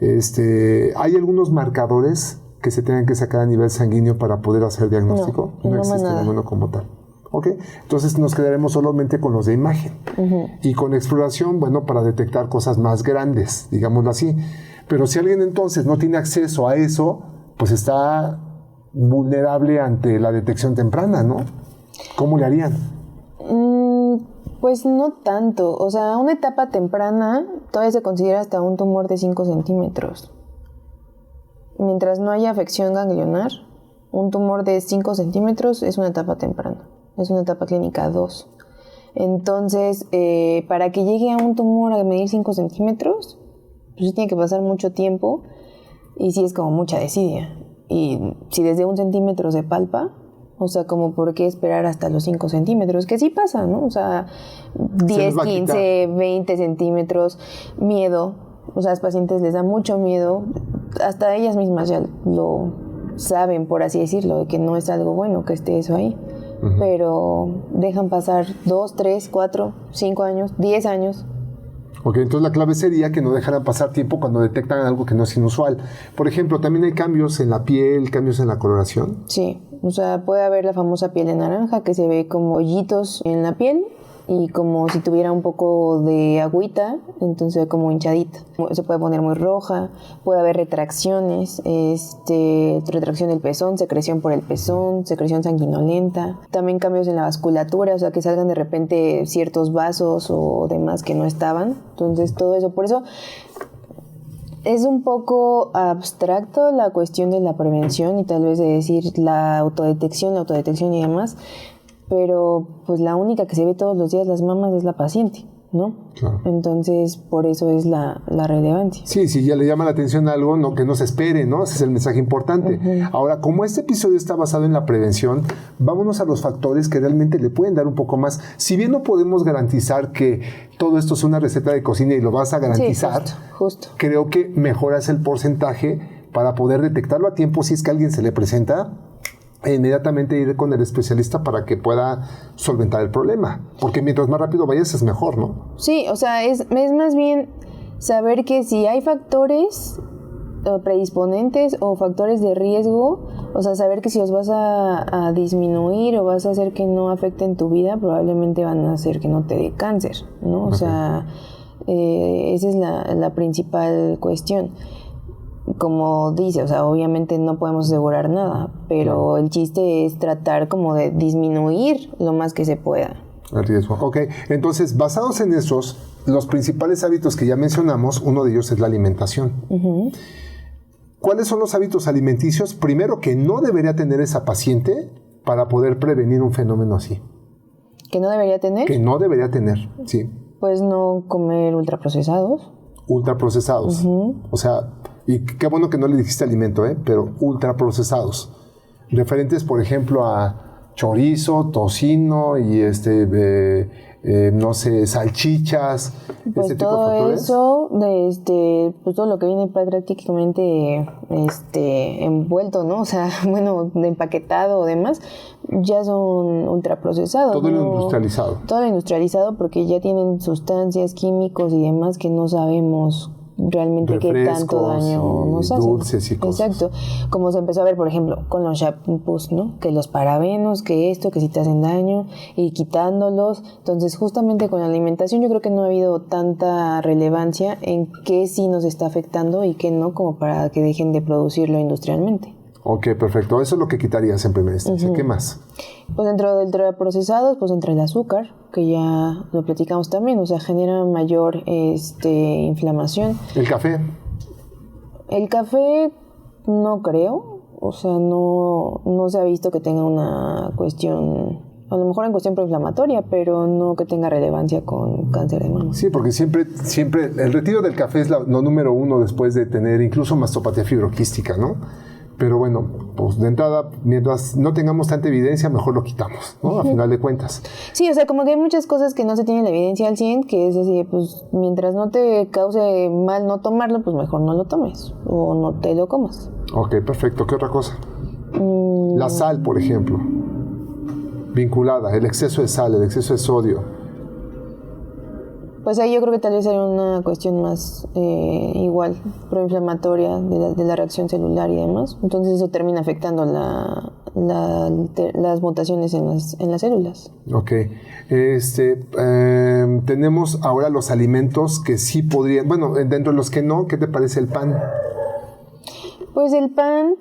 A: ¿hay algunos marcadores que se tengan que sacar a nivel sanguíneo para poder hacer diagnóstico?
B: No
A: existe ninguno como tal. ¿Ok? Entonces nos quedaremos solamente con los de imagen. Y con exploración, bueno, para detectar cosas más grandes, digámoslo así. Pero si alguien entonces no tiene acceso a eso, pues está vulnerable ante la detección temprana, ¿no? ¿Cómo le harían?
B: Pues no tanto, o sea, una etapa temprana todavía se considera hasta un tumor de 5 centímetros. Mientras no haya afección ganglionar, un tumor de 5 centímetros es una etapa temprana, es una etapa clínica 2. Entonces, para que llegue a un tumor a medir 5 centímetros, pues sí tiene que pasar mucho tiempo y sí es como mucha desidia. Y si desde 1 centímetro se palpa, o sea, como por qué esperar hasta los 5 centímetros, que sí pasa, ¿no? O sea, 10, 15, 20 centímetros, miedo. O sea, a los pacientes les da mucho miedo, hasta ellas mismas ya lo saben, por así decirlo, de que no es algo bueno que esté eso ahí. Uh-huh. Pero dejan pasar 2, 3, 4, 5 años, 10 años.
A: Ok, entonces la clave sería que no dejaran pasar tiempo cuando detectan algo que no es inusual. Por ejemplo, ¿también hay cambios en la piel, cambios en la coloración?
B: Sí, o sea, puede haber la famosa piel de naranja, que se ve como hoyitos en la piel y como si tuviera un poco de agüita, entonces como hinchadita. Se puede poner muy roja, puede haber retracciones, retracción del pezón, secreción por el pezón, secreción sanguinolenta. También cambios en la vasculatura, o sea, que salgan de repente ciertos vasos o demás que no estaban. Entonces todo eso, por eso es un poco abstracto la cuestión de la prevención y tal vez de decir la autodetección y demás. Pero pues la única que se ve todos los días las mamas es la paciente, ¿no? Claro. Entonces, por eso es la relevancia.
A: Sí, si ya le llama la atención algo, no, que no se espere, ¿no? Ese es el mensaje importante. Uh-huh. Ahora, como este episodio está basado en la prevención, vámonos a los factores que realmente le pueden dar un poco más. Si bien no podemos garantizar que todo esto es una receta de cocina y lo vas a garantizar,
B: sí, justo.
A: Creo que mejoras el porcentaje para poder detectarlo a tiempo si es que a alguien se le presenta, e inmediatamente ir con el especialista para que pueda solventar el problema. Porque mientras más rápido vayas es mejor, ¿no?
B: Sí, o sea, es más bien saber que si hay factores predisponentes o factores de riesgo, o sea, saber que si los vas a disminuir o vas a hacer que no afecten tu vida, probablemente van a hacer que no te dé cáncer, ¿no? O sea, esa es la principal cuestión. Como dice, o sea, obviamente no podemos asegurar nada, pero el chiste es tratar como de disminuir lo más que se pueda.
A: El riesgo. Ok, entonces, basados en esos, los principales hábitos que ya mencionamos, uno de ellos es la alimentación. Uh-huh. ¿Cuáles son los hábitos alimenticios, primero, que no debería tener esa paciente para poder prevenir un fenómeno así?
B: ¿Que no debería tener?
A: Que no debería tener, sí.
B: Pues no comer ultraprocesados.
A: Ultraprocesados. Uh-huh. O sea, y qué bueno que no le dijiste alimento, pero ultraprocesados. Referentes, por ejemplo, a chorizo, tocino y no sé, salchichas,
B: pues
A: tipo de factores.
B: Eso, pues todo lo que viene prácticamente envuelto, ¿no? O sea, bueno, de empaquetado o demás, ya son ultraprocesados.
A: Todo lo industrializado.
B: Todo lo industrializado porque ya tienen sustancias, químicos y demás que no sabemos realmente qué tanto daño nos hacen.
A: Dulces y cosas.
B: Exacto. Como se empezó a ver, por ejemplo, con los shampoos, ¿no? Que los parabenos, que esto, que si te hacen daño, y quitándolos. Entonces, justamente con la alimentación yo creo que no ha habido tanta relevancia en qué sí nos está afectando y qué no, como para que dejen de producirlo industrialmente.
A: Ok, perfecto. Eso es lo que quitarías en primera instancia. Uh-huh. ¿Qué más?
B: Pues dentro del procesados, pues entra el azúcar, que ya lo platicamos también, o sea, genera mayor inflamación.
A: ¿El café?
B: El café no creo, o sea, no se ha visto que tenga una cuestión, a lo mejor en cuestión proinflamatoria, pero no que tenga relevancia con cáncer de mama.
A: Sí, porque siempre el retiro del café es lo número uno después de tener incluso mastopatía fibroquística, ¿no? Pero bueno, pues de entrada, mientras no tengamos tanta evidencia, mejor lo quitamos, ¿no? A final de cuentas.
B: Sí, o sea, como que hay muchas cosas que no se tienen la evidencia al 100, que es así, pues mientras no te cause mal no tomarlo, pues mejor no lo tomes o no te lo comas.
A: Ok, perfecto. ¿Qué otra cosa? La sal, por ejemplo, vinculada, el exceso de sal, el exceso de sodio.
B: Pues ahí yo creo que tal vez hay una cuestión más igual, proinflamatoria de la reacción celular y demás. Entonces eso termina afectando las mutaciones en las células.
A: Ok. Tenemos ahora los alimentos que sí podrían... Bueno, dentro de los que no, ¿qué te parece el pan?
B: Pues el pan,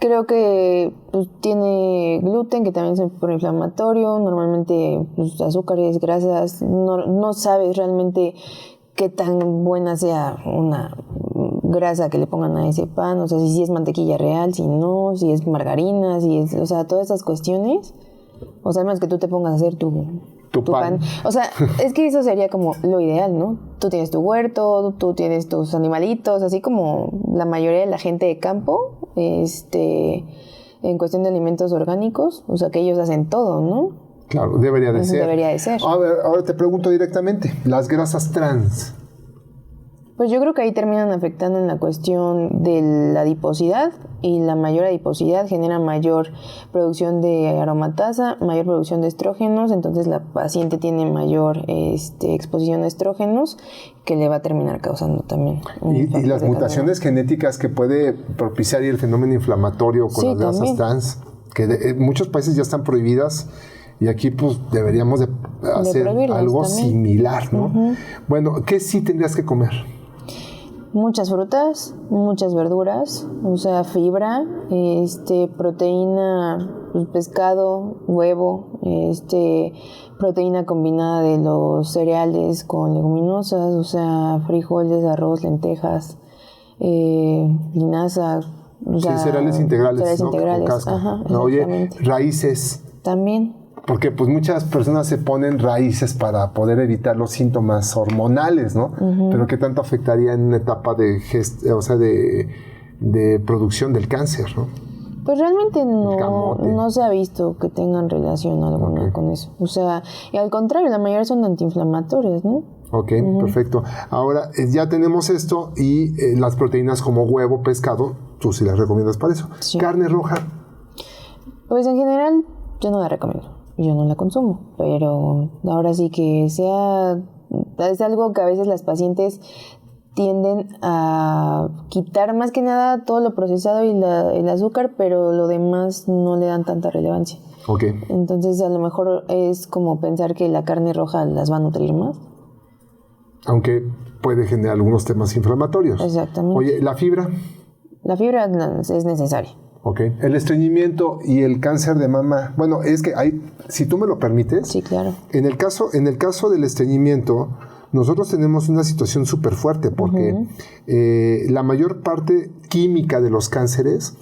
B: Creo que pues, tiene gluten, que también es proinflamatorio. Normalmente pues, azúcares, grasas. No sabes realmente qué tan buena sea una grasa que le pongan a ese pan. O sea, si es mantequilla real, si no, si es margarina, si es... O sea, todas esas cuestiones. O sea, además que tú te pongas a hacer tu pan. O sea, es que eso sería como lo ideal, ¿no? Tú tienes tu huerto, tú tienes tus animalitos, así como la mayoría de la gente de campo, en cuestión de alimentos orgánicos, o sea, que ellos hacen todo, ¿no?
A: Claro, debería de ser.
B: Debería de ser.
A: A ver, ahora te pregunto directamente, las grasas trans.
B: Pues yo creo que ahí terminan afectando en la cuestión de la adiposidad, y la mayor adiposidad genera mayor producción de aromatasa, mayor producción de estrógenos, entonces la paciente tiene mayor exposición a estrógenos, que le va a terminar causando también
A: y las mutaciones genéticas que puede propiciar y el fenómeno inflamatorio con las grasas
B: también.
A: trans, que en muchos países ya están prohibidas. Y aquí pues deberíamos de hacer algo
B: también.
A: Similar, ¿no?
B: Uh-huh.
A: Bueno, ¿qué sí tendrías que comer?
B: Muchas frutas, muchas verduras, o sea, fibra, proteína, pues, pescado, huevo, proteína combinada de los cereales con leguminosas, o sea, frijoles, arroz, lentejas, linaza, o sea,
A: cereales integrales,
B: cereales
A: ¿no?
B: integrales.
A: Con cáscara.
B: Ajá,
A: No, oye, raíces.
B: También.
A: Porque pues muchas personas se ponen raíces para poder evitar los síntomas hormonales, ¿no? Uh-huh. Pero ¿qué tanto afectaría en una etapa de producción del cáncer, ¿no?
B: Pues realmente no se ha visto que tengan relación alguna con eso. O sea, y al contrario, la mayoría son antiinflamatorias, ¿no?
A: Ok, perfecto. Ahora, ya tenemos esto y las proteínas como huevo, pescado, tú sí las recomiendas para eso.
B: Sí.
A: ¿Carne roja?
B: Pues en general yo no la recomiendo. Yo no la consumo, pero ahora sí que es algo que a veces las pacientes tienden a quitar más que nada todo lo procesado y el azúcar, pero lo demás no le dan tanta relevancia.
A: Okay.
B: Entonces a lo mejor es como pensar que la carne roja las va a nutrir más.
A: Aunque puede generar algunos temas inflamatorios.
B: Exactamente.
A: Oye, ¿la fibra?
B: La fibra es necesaria.
A: Ok. El estreñimiento y el cáncer de mama. Bueno, es que si tú me lo permites.
B: Sí, claro.
A: En el caso del estreñimiento, nosotros tenemos una situación súper fuerte porque la mayor parte química de los cánceres,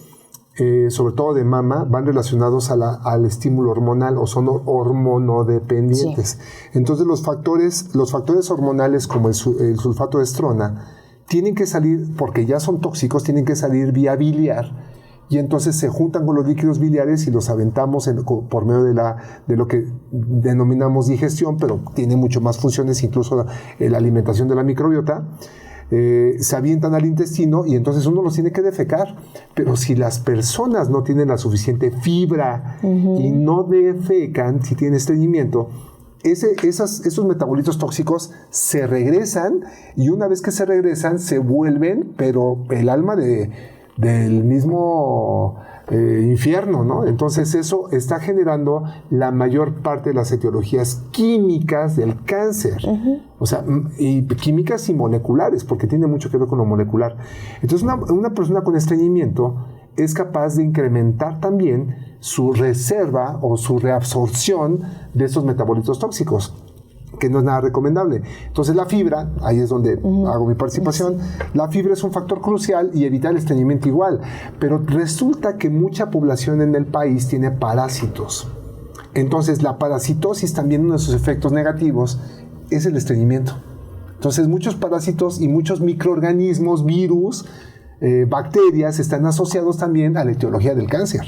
A: sobre todo de mama, van relacionados al estímulo hormonal o son hormonodependientes. Sí. Entonces los factores hormonales como el sulfato de estrona tienen que salir, porque ya son tóxicos, tienen que salir vía biliar. Y entonces se juntan con los líquidos biliares y los aventamos por medio de lo que denominamos digestión, pero tiene mucho más funciones, incluso la alimentación de la microbiota. Se avientan al intestino y entonces uno los tiene que defecar. Pero si las personas no tienen la suficiente fibra y no defecan, si tienen estreñimiento, esos metabolitos tóxicos se regresan y una vez que se regresan se vuelven, pero el alma del mismo infierno, ¿no? Entonces eso está generando la mayor parte de las etiologías químicas del cáncer. O sea, y químicas y moleculares, porque tiene mucho que ver con lo molecular. Entonces una persona con estreñimiento es capaz de incrementar también su reserva o su reabsorción de estos metabolitos tóxicos, que no es nada recomendable. Entonces la fibra, ahí es donde hago mi participación, la fibra es un factor crucial y evitar el estreñimiento igual, pero resulta que mucha población en el país tiene parásitos. Entonces la parasitosis también, uno de sus efectos negativos es el estreñimiento. Entonces muchos parásitos y muchos microorganismos, virus, bacterias están asociados también a la etiología del cáncer.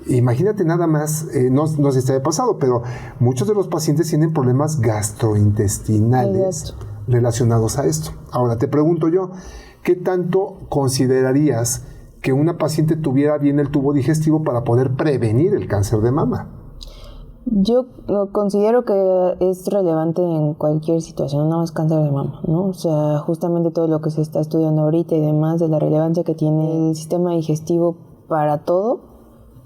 A: Imagínate nada más, no sé si te ha pasado, pero muchos de los pacientes tienen problemas gastrointestinales relacionados a esto. Ahora te pregunto yo, ¿qué tanto considerarías que una paciente tuviera bien el tubo digestivo para poder prevenir el cáncer de mama?
B: Yo considero que es relevante en cualquier situación, no más cáncer de mama, ¿no? O sea, justamente todo lo que se está estudiando ahorita y demás, de la relevancia que tiene el sistema digestivo para todo.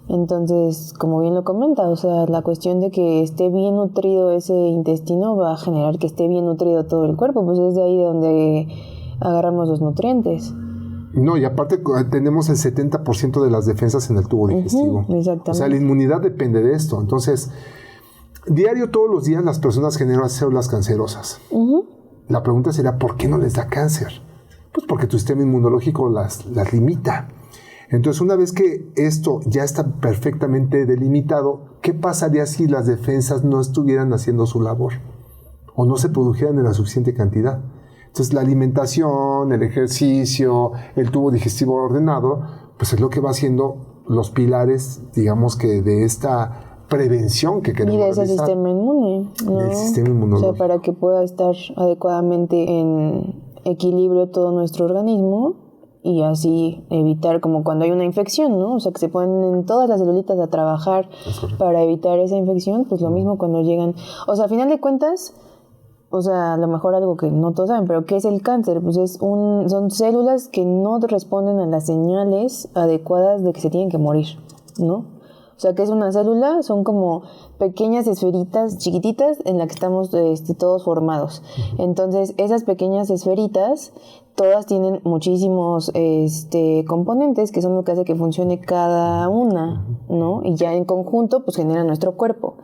B: Entonces, como bien lo comenta, o sea, la cuestión de que esté bien nutrido ese intestino va a generar que esté bien nutrido todo el cuerpo, pues es de ahí de donde agarramos los nutrientes.
A: No, y aparte tenemos el 70% de las defensas en el tubo digestivo.
B: Exactamente.
A: O sea, la inmunidad depende de esto. Entonces, diario, todos los días, las personas generan células cancerosas. La pregunta sería, ¿por qué no les da cáncer? Pues porque tu sistema inmunológico las limita. Entonces, una vez que esto ya está perfectamente delimitado, ¿qué pasaría si las defensas no estuvieran haciendo su labor? O no se produjeran en la suficiente cantidad. Entonces, la alimentación, el ejercicio, el tubo digestivo ordenado, pues es lo que va haciendo los pilares, digamos que de esta prevención que queremos realizar.
B: Y de ese sistema inmune, ¿no?
A: Del sistema inmunológico.
B: O sea, para que pueda estar adecuadamente en equilibrio todo nuestro organismo y así evitar como cuando hay una infección, ¿no? O sea, que se ponen todas las celulitas a trabajar para evitar esa infección, pues lo mismo cuando llegan. O sea, a final de cuentas, o sea, a lo mejor algo que no todos saben, pero ¿qué es el cáncer? Pues son células que no responden a las señales adecuadas de que se tienen que morir, ¿no? O sea, ¿qué es una célula? Son como pequeñas esferitas chiquititas en las que estamos todos formados. Entonces, esas pequeñas esferitas, todas tienen muchísimos componentes que son lo que hace que funcione cada una, ¿no? Y ya en conjunto, pues genera nuestro cuerpo.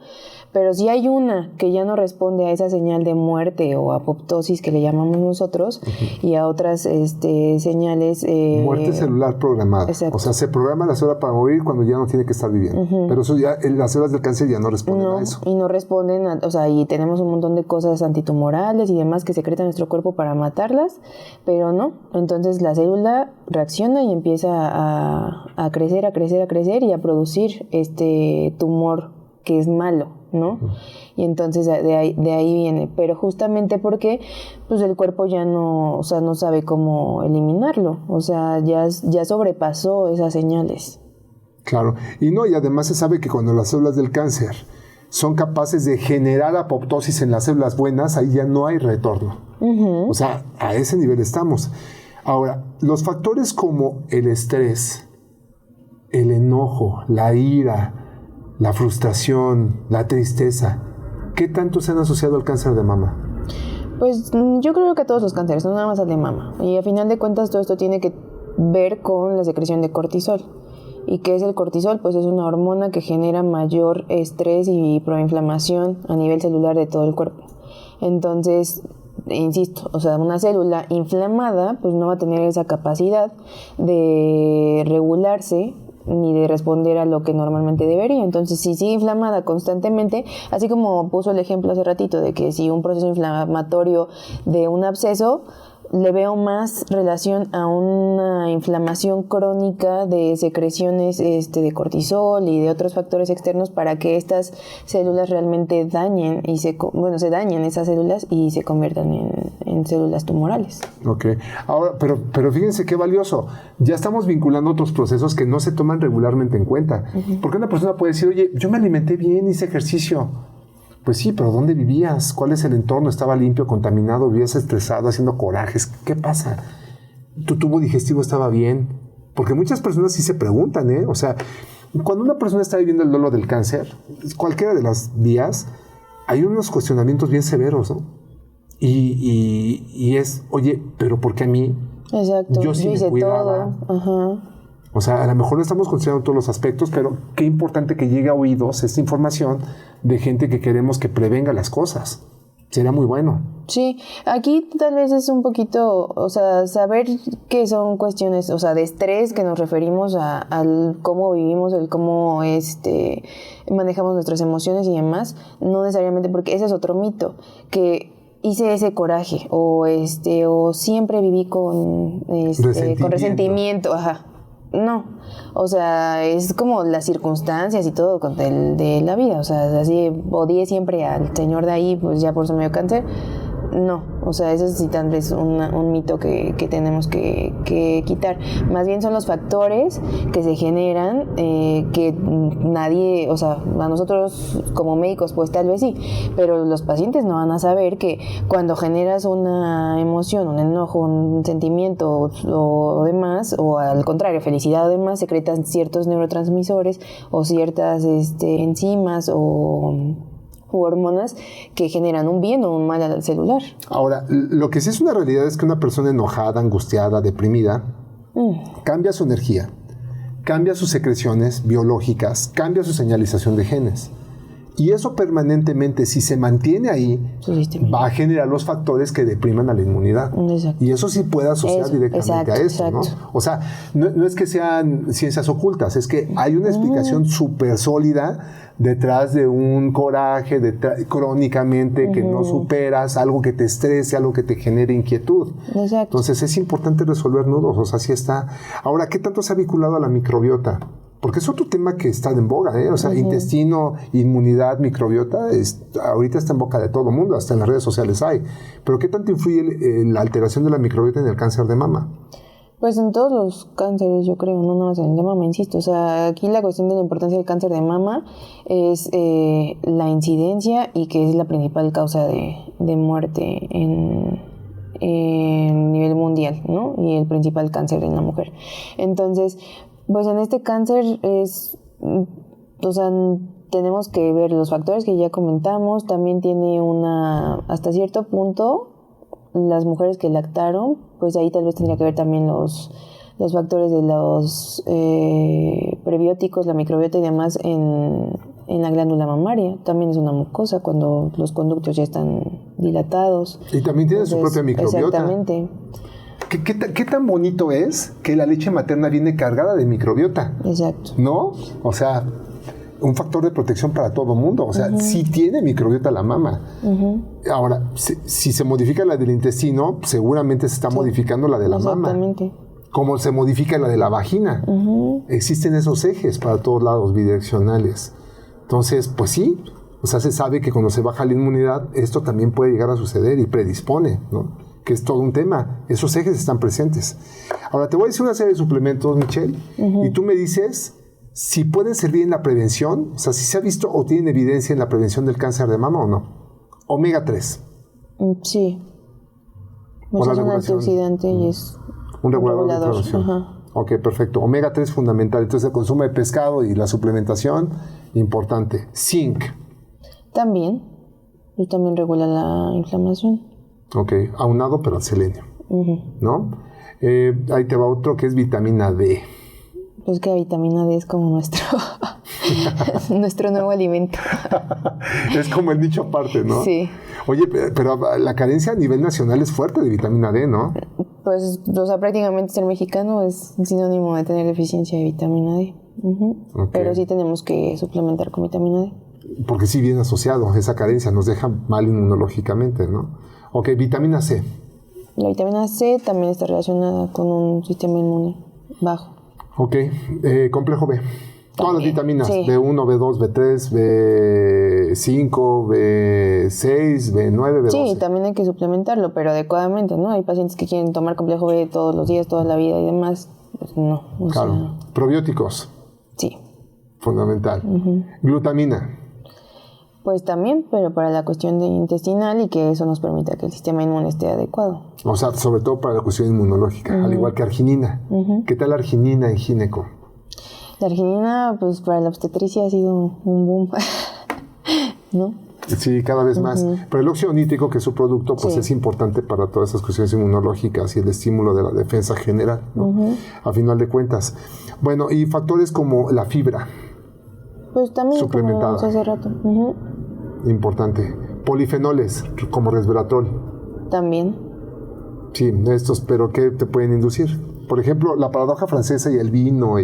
B: Pero si hay una que ya no responde a esa señal de muerte o apoptosis que le llamamos nosotros, y a otras señales...
A: muerte celular programada.
B: Exacto.
A: O sea, se programa la célula para morir cuando ya no tiene que estar viviendo. Pero eso ya, las células del cáncer ya no responden a eso.
B: Y no responden, o sea, y tenemos un montón de cosas antitumorales y demás que secreta nuestro cuerpo para matarlas, pero no. Entonces la célula reacciona y empieza a crecer, a crecer, a crecer y a producir este tumor que es malo, ¿no? Y entonces de ahí viene, pero justamente porque pues el cuerpo ya no, o sea, no sabe cómo eliminarlo, o sea, ya sobrepasó esas señales.
A: Claro, y además se sabe que cuando las células del cáncer son capaces de generar apoptosis en las células buenas, ahí ya no hay retorno. O sea, a ese nivel estamos. Ahora, los factores como el estrés, el enojo, la ira, la frustración, la tristeza, ¿qué tanto se han asociado al cáncer de mama?
B: Pues yo creo que a todos los cánceres, no nada más al de mama. Y a final de cuentas todo esto tiene que ver con la secreción de cortisol. ¿Y qué es el cortisol? Pues es una hormona que genera mayor estrés y proinflamación a nivel celular de todo el cuerpo. Entonces, insisto, o sea, una célula inflamada pues no va a tener esa capacidad de regularse ni de responder a lo que normalmente debería. Entonces, si sigue inflamada constantemente, así como puso el ejemplo hace ratito de que si un proceso inflamatorio de un absceso, le veo más relación a una inflamación crónica de secreciones de cortisol y de otros factores externos para que estas células realmente dañen y se dañen esas células y se conviertan en células tumorales.
A: Ok. Ahora, pero fíjense qué valioso. Ya estamos vinculando otros procesos que no se toman regularmente en cuenta. Porque una persona puede decir, oye, yo me alimenté bien, hice ejercicio. Pues sí, pero ¿dónde vivías? ¿Cuál es el entorno? ¿Estaba limpio, contaminado? ¿Vivías estresado, haciendo corajes? ¿Qué pasa? ¿Tu tubo digestivo estaba bien? Porque muchas personas sí se preguntan, ¿eh? O sea, cuando una persona está viviendo el dolor del cáncer, cualquiera de las vías, hay unos cuestionamientos bien severos, ¿no? Y es, oye, ¿pero por qué a mí?
B: Exacto.
A: Yo sí me cuidaba.
B: Todo. Ajá.
A: O sea, a lo mejor no estamos considerando todos los aspectos, pero qué importante que llegue a oídos esta información de gente que queremos que prevenga las cosas. Sería muy bueno.
B: Sí, aquí tal vez es un poquito, o sea, saber que son cuestiones, o sea, de estrés, que nos referimos al cómo vivimos, el cómo manejamos nuestras emociones y demás, no necesariamente, porque ese es otro mito, que hice ese coraje o siempre viví con resentimiento, ajá. No, o sea, es como las circunstancias y todo de la vida, o sea, así odié siempre al señor de ahí, pues ya por eso me dio cáncer. No, o sea, eso sí tal vez un mito que tenemos que quitar. Más bien son los factores que se generan, que nadie, o sea, a nosotros como médicos pues tal vez sí, pero los pacientes no van a saber que cuando generas una emoción, un enojo, un sentimiento o demás, o al contrario, felicidad o demás, secretan ciertos neurotransmisores o ciertas enzimas u hormonas que generan un bien o un mal al celular.
A: Ahora, lo que sí es una realidad es que una persona enojada, angustiada, deprimida, cambia su energía, cambia sus secreciones biológicas, cambia su señalización de genes. Y eso permanentemente, si se mantiene ahí, va a generar los factores que depriman a la inmunidad.
B: Exacto.
A: Y eso sí puede asociar directamente a eso, ¿no? O sea, no es que sean ciencias ocultas, es que hay una explicación súper sólida detrás de un coraje crónicamente que no superas, algo que te estrese, algo que te genere inquietud.
B: Exacto.
A: Entonces es importante resolver nudos, o sea, así está. Ahora, ¿qué tanto se ha vinculado a la microbiota? Porque es otro tema que está en boga, ¿eh? O sea, intestino, inmunidad, microbiota, ahorita está en boca de todo el mundo, hasta en las redes sociales hay. Pero ¿qué tanto influye la alteración de la microbiota en el cáncer de mama?
B: Pues en todos los cánceres, yo creo, no más en el de mama, insisto. O sea, aquí la cuestión de la importancia del cáncer de mama es la incidencia y que es la principal causa de muerte en nivel mundial, ¿no? Y el principal cáncer en la mujer. Entonces, pues en este cáncer o sea, tenemos que ver los factores que ya comentamos. También tiene hasta cierto punto, las mujeres que lactaron, pues ahí tal vez tendría que ver también los factores de los prebióticos, la microbiota y demás en la glándula mamaria. También es una mucosa cuando los conductos ya están dilatados.
A: Y también tiene su propia microbiota.
B: Exactamente.
A: ¿Qué tan bonito es que la leche materna viene cargada de microbiota?
B: Exacto.
A: ¿No? O sea, un factor de protección para todo mundo. O sea, sí tiene microbiota la mama. Ahora, si se modifica la del intestino, seguramente se está modificando la de la mama.
B: Exactamente.
A: Como se modifica la de la vagina. Existen esos ejes para todos lados bidireccionales. Entonces, pues sí, o sea, se sabe que cuando se baja la inmunidad, esto también puede llegar a suceder y predispone, ¿no? Que es todo un tema. Esos ejes están presentes. Ahora, te voy a decir una serie de suplementos, Michelle, y tú me dices si pueden servir en la prevención, o sea, si se ha visto o tienen evidencia en la prevención del cáncer de mama o no. Omega 3.
B: Sí. Pues es un antioxidante y es
A: un regulador de inflamación. Ok, perfecto. Omega 3 fundamental. Entonces, el consumo de pescado y la suplementación, importante. Zinc.
B: También. Pues también regula la inflamación.
A: Ok, aunado pero al selenio, ¿no? Ahí te va otro que es vitamina D.
B: Pues que la vitamina D es como nuestro nuevo alimento.
A: Es como el dicho aparte, ¿no?
B: Sí.
A: Oye, pero la carencia a nivel nacional es fuerte de vitamina D, ¿no?
B: Pues, o sea, prácticamente ser mexicano es sinónimo de tener deficiencia de vitamina D. Okay. Pero sí tenemos que suplementar con vitamina D.
A: Porque sí viene asociado, esa carencia nos deja mal inmunológicamente, ¿no? Ok, vitamina C.
B: La vitamina C también está relacionada con un sistema inmune bajo.
A: Ok, complejo B. Todas las vitaminas,
B: sí.
A: B1, B2, B3, B5, B6, B9, B12.
B: Sí, también hay que suplementarlo, pero adecuadamente, ¿no? Hay pacientes que quieren tomar complejo B todos los días, toda la vida y demás. Pues no.
A: Claro. Probióticos.
B: Sí.
A: Fundamental. Glutamina.
B: Pues también, pero para la cuestión de intestinal y que eso nos permita que el sistema inmune esté adecuado.
A: O sea, sobre todo para la cuestión inmunológica, al igual que arginina. ¿Qué tal la arginina en gineco?
B: La arginina, pues para la obstetricia ha sido un boom, ¿no?
A: Sí, cada vez más. Pero el óxido nítrico, que es su producto, pues es importante para todas esas cuestiones inmunológicas y el estímulo de la defensa general, ¿no? A final de cuentas. Bueno, y factores como la fibra.
B: Pues también,
A: suplementada.
B: Como hace rato.
A: Importante. Polifenoles, como resveratrol.
B: También.
A: Sí, estos, pero ¿qué te pueden inducir? Por ejemplo, la paradoja francesa y el vino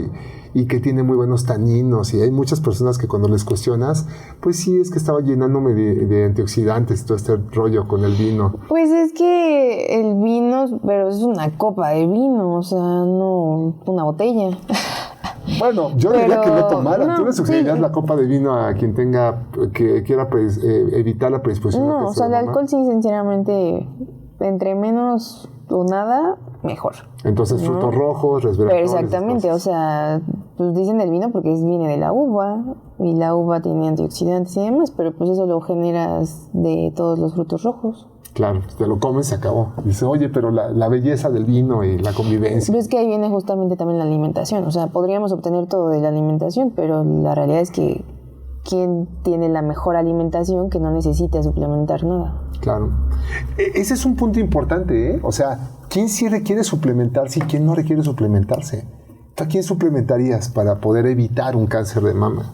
A: y que tiene muy buenos taninos y hay muchas personas que cuando les cuestionas, pues sí, es que estaba llenándome de antioxidantes, todo este rollo con el vino.
B: Pues es que el vino, pero es una copa de vino, o sea, no una botella.
A: Bueno, yo diría que no tomara. No, ¿tú le sugerirías la copa de vino a quien que quiera evitar la predisposición?
B: No, o sea, el alcohol sí, sinceramente, entre menos o nada, mejor.
A: Entonces, frutos rojos, resveratrol.
B: Pero exactamente, o sea, pues dicen el vino porque viene de la uva y la uva tiene antioxidantes y demás, pero pues eso lo generas de todos los frutos rojos.
A: Claro, te lo comes y se acabó. Dice, oye, pero la belleza del vino y la convivencia.
B: Pero es que ahí viene justamente también la alimentación. O sea, podríamos obtener todo de la alimentación, pero la realidad es que quién tiene la mejor alimentación que no necesita suplementar nada.
A: Claro. Ese es un punto importante, ¿eh? O sea, ¿quién sí requiere suplementarse y quién no requiere suplementarse? ¿A quién suplementarías para poder evitar un cáncer de mama?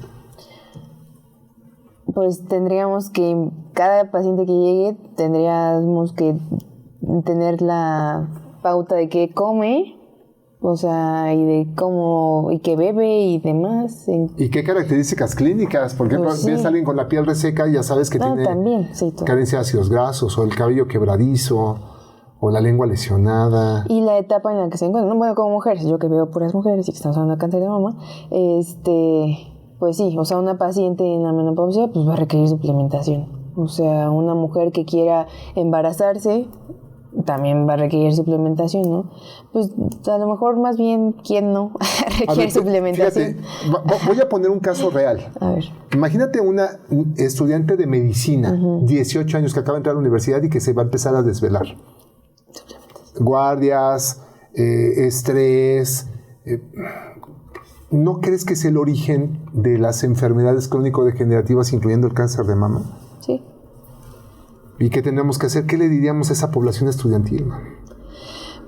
B: Pues tendríamos que, cada paciente que llegue, tendríamos que tener la pauta de qué come, o sea, y de cómo, y qué bebe y demás.
A: ¿Y qué características clínicas? Por ejemplo,
B: Pues sí.
A: ves a alguien con la piel reseca y ya sabes que tiene
B: también, sí, todo.
A: carencia de ácidos grasos, o el cabello quebradizo, o la lengua lesionada.
B: Y la etapa en la que se encuentran, ¿no? Bueno, como mujeres, yo que veo puras mujeres y que estamos hablando de cáncer de mama, pues sí, o sea, una paciente en la menopausia pues va a requerir suplementación. O sea, una mujer que quiera embarazarse también va a requerir suplementación, ¿no? Pues a lo mejor más bien, ¿quién no requiere suplementación?
A: Fíjate, voy a poner un caso real.
B: A ver.
A: Imagínate una estudiante de medicina, 18 años, que acaba de entrar a la universidad y que se va a empezar a desvelar. Guardias, estrés. ¿No crees que es el origen de las enfermedades crónico-degenerativas, incluyendo el cáncer de mama?
B: Sí.
A: ¿Y qué tenemos que hacer? ¿Qué le diríamos a esa población estudiantil?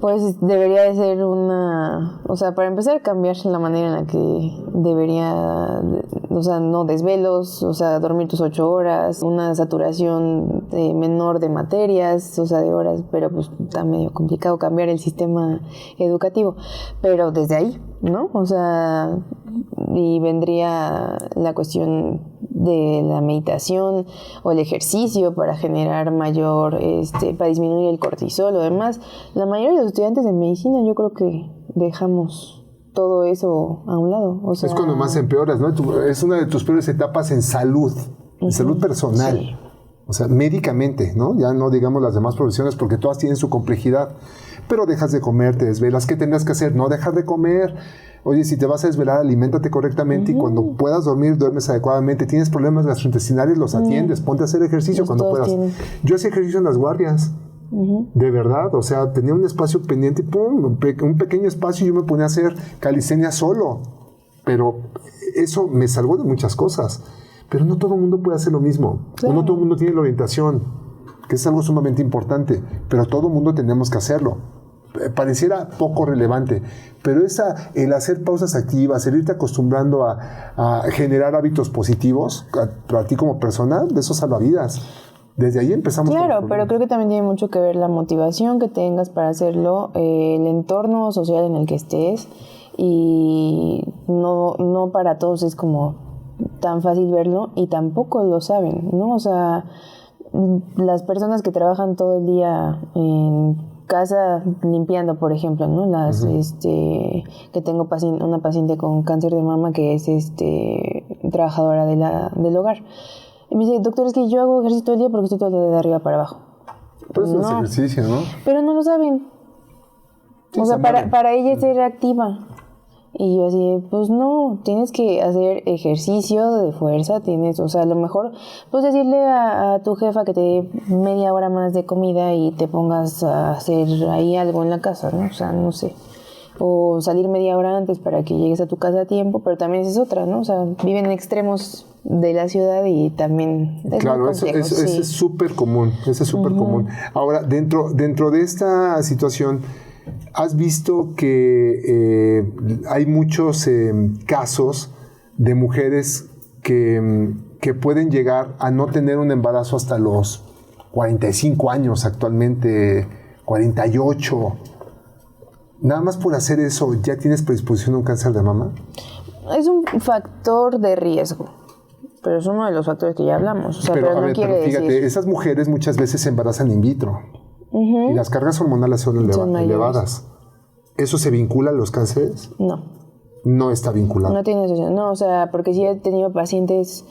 B: Pues debería de ser o sea, para empezar, cambiar la manera en la que debería, o sea, no desvelos, o sea, dormir tus 8 horas, una saturación menor de materias, o sea, de horas, pero pues está medio complicado cambiar el sistema educativo, pero desde ahí, ¿no? O sea, y vendría la cuestión de la meditación o el ejercicio para generar mayor, para disminuir el cortisol o demás. La mayoría de los estudiantes de medicina yo creo que dejamos todo eso a un lado. O sea,
A: es cuando más empeoras, ¿no? Es una de tus peores etapas en salud, en salud personal.
B: Sí.
A: O sea, médicamente, ¿no? Ya no digamos las demás profesiones porque todas tienen su complejidad. Pero dejas de comer, te desvelas. ¿Qué tendrás que hacer? No dejar de comer. Oye, si te vas a desvelar, aliméntate correctamente y cuando puedas dormir, duermes adecuadamente. Tienes problemas gastrointestinales, los atiendes. Ponte a hacer ejercicio cuando
B: todos
A: puedas.
B: tienen.
A: Yo hacía ejercicio en las guardias. De verdad, o sea, tenía un espacio pendiente, ¡pum! Un pequeño espacio y yo me ponía a hacer calistenia solo. Pero eso me salvó de muchas cosas. Pero no todo el mundo puede hacer lo mismo.
B: Claro.
A: No todo el mundo tiene la orientación, que es algo sumamente importante. Pero todo el mundo tenemos que hacerlo. Pareciera poco relevante, pero el hacer pausas activas, el irte acostumbrando a generar hábitos positivos para ti como persona, de eso salva vidas. Desde ahí empezamos.
B: Claro, pero creo que también tiene mucho que ver la motivación que tengas para hacerlo, el entorno social en el que estés, y no para todos es como tan fácil verlo y tampoco lo saben, ¿no? O sea, las personas que trabajan todo el día en casa limpiando, por ejemplo, ¿no? Que tengo una paciente con cáncer de mama que es trabajadora del hogar. Y me dice, doctor, es que yo hago ejercicio todo el día porque estoy todo el día de arriba para abajo.
A: Pues no, es ejercicio, ¿no?
B: Pero no lo saben.
A: Sí,
B: o sea, para ella es ser activa. Y yo así, pues no, tienes que hacer ejercicio de fuerza, o sea, a lo mejor, pues decirle a tu jefa que te dé media hora más de comida y te pongas a hacer ahí algo en la casa, ¿no? O sea, no sé. O salir media hora antes para que llegues a tu casa a tiempo, pero también esa es otra, ¿no? O sea, viven en extremos de la ciudad y también es
A: claro,
B: muy complejo,
A: eso es súper común, eso es súper común. Ahora, dentro de esta situación, ¿has visto que hay muchos casos de mujeres que pueden llegar a no tener un embarazo hasta los 45 años actualmente, 48? Nada más por hacer eso, ¿ya tienes predisposición a un cáncer de mama?
B: Es un factor de riesgo, pero es uno de los factores que ya hablamos. O sea, pero no quiere
A: fíjate,
B: decir...
A: esas mujeres muchas veces se embarazan in vitro. Y las cargas hormonales son elevadas. ¿Eso se vincula a los cánceres?
B: No.
A: No está vinculado.
B: No tiene asociación. No, o sea, porque sí he tenido pacientes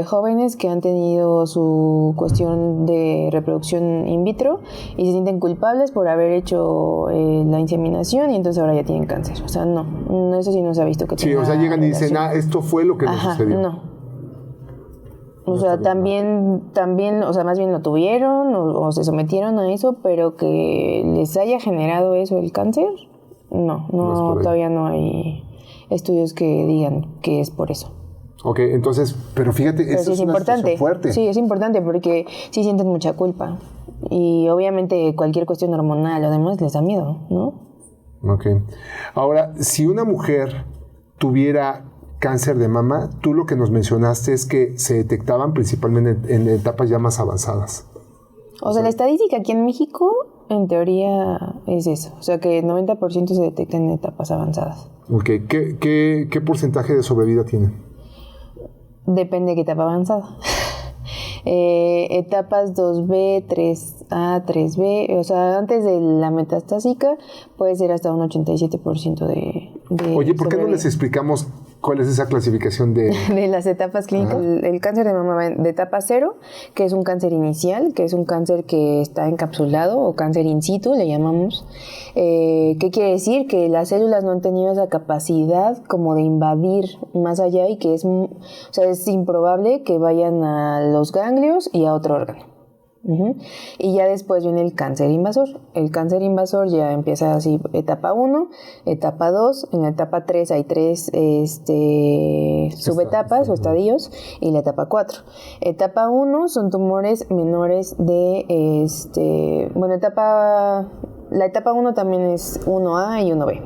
B: jóvenes que han tenido su cuestión de reproducción in vitro y se sienten culpables por haber hecho la inseminación y entonces ahora ya tienen cáncer. O sea, no, eso sí no se ha visto que tenga.
A: Sí, o sea, llegan y dicen, esto fue lo que nos sucedió.
B: No. O sea, también, o sea, más bien lo tuvieron o se sometieron a eso, pero que les haya generado eso el cáncer, no, todavía no hay estudios que digan que es por eso.
A: Ok, entonces, pero fíjate,
B: Pero
A: eso
B: sí
A: es
B: es
A: una
B: importante.
A: situación fuerte.
B: Sí, es importante porque sí sienten mucha culpa. Y obviamente cualquier cuestión hormonal o demás les da miedo, ¿no?
A: Ok. Ahora, si una mujer tuviera cáncer de mama, tú lo que nos mencionaste es que se detectaban principalmente en etapas ya más avanzadas.
B: O sea, la estadística aquí en México, en teoría, es eso. O sea, que el 90% se detecta en etapas avanzadas.
A: Ok. ¿Qué porcentaje de sobrevida tienen?
B: Depende de qué etapa avanzada. Etapas 2B, 3A, 3B, o sea, antes de la metastásica puede ser hasta un 87% de
A: Oye, ¿por qué no
B: sobrevida.
A: les explicamos cuál es esa clasificación de...
B: De las etapas clínicas? El cáncer de mama va de etapa 0, que es un cáncer inicial, que es un cáncer que está encapsulado, o cáncer in situ, le llamamos. ¿Qué quiere decir? Que las células no han tenido esa capacidad como de invadir más allá y que es improbable que vayan a los ganglios y a otro órgano. Y ya después viene el cáncer invasor. El cáncer invasor ya empieza así, etapa 1, etapa 2, en la etapa 3 hay 3 subetapas o estadios, y la etapa 4. Etapa 1 son tumores menores de, la etapa 1 también es 1A y 1B.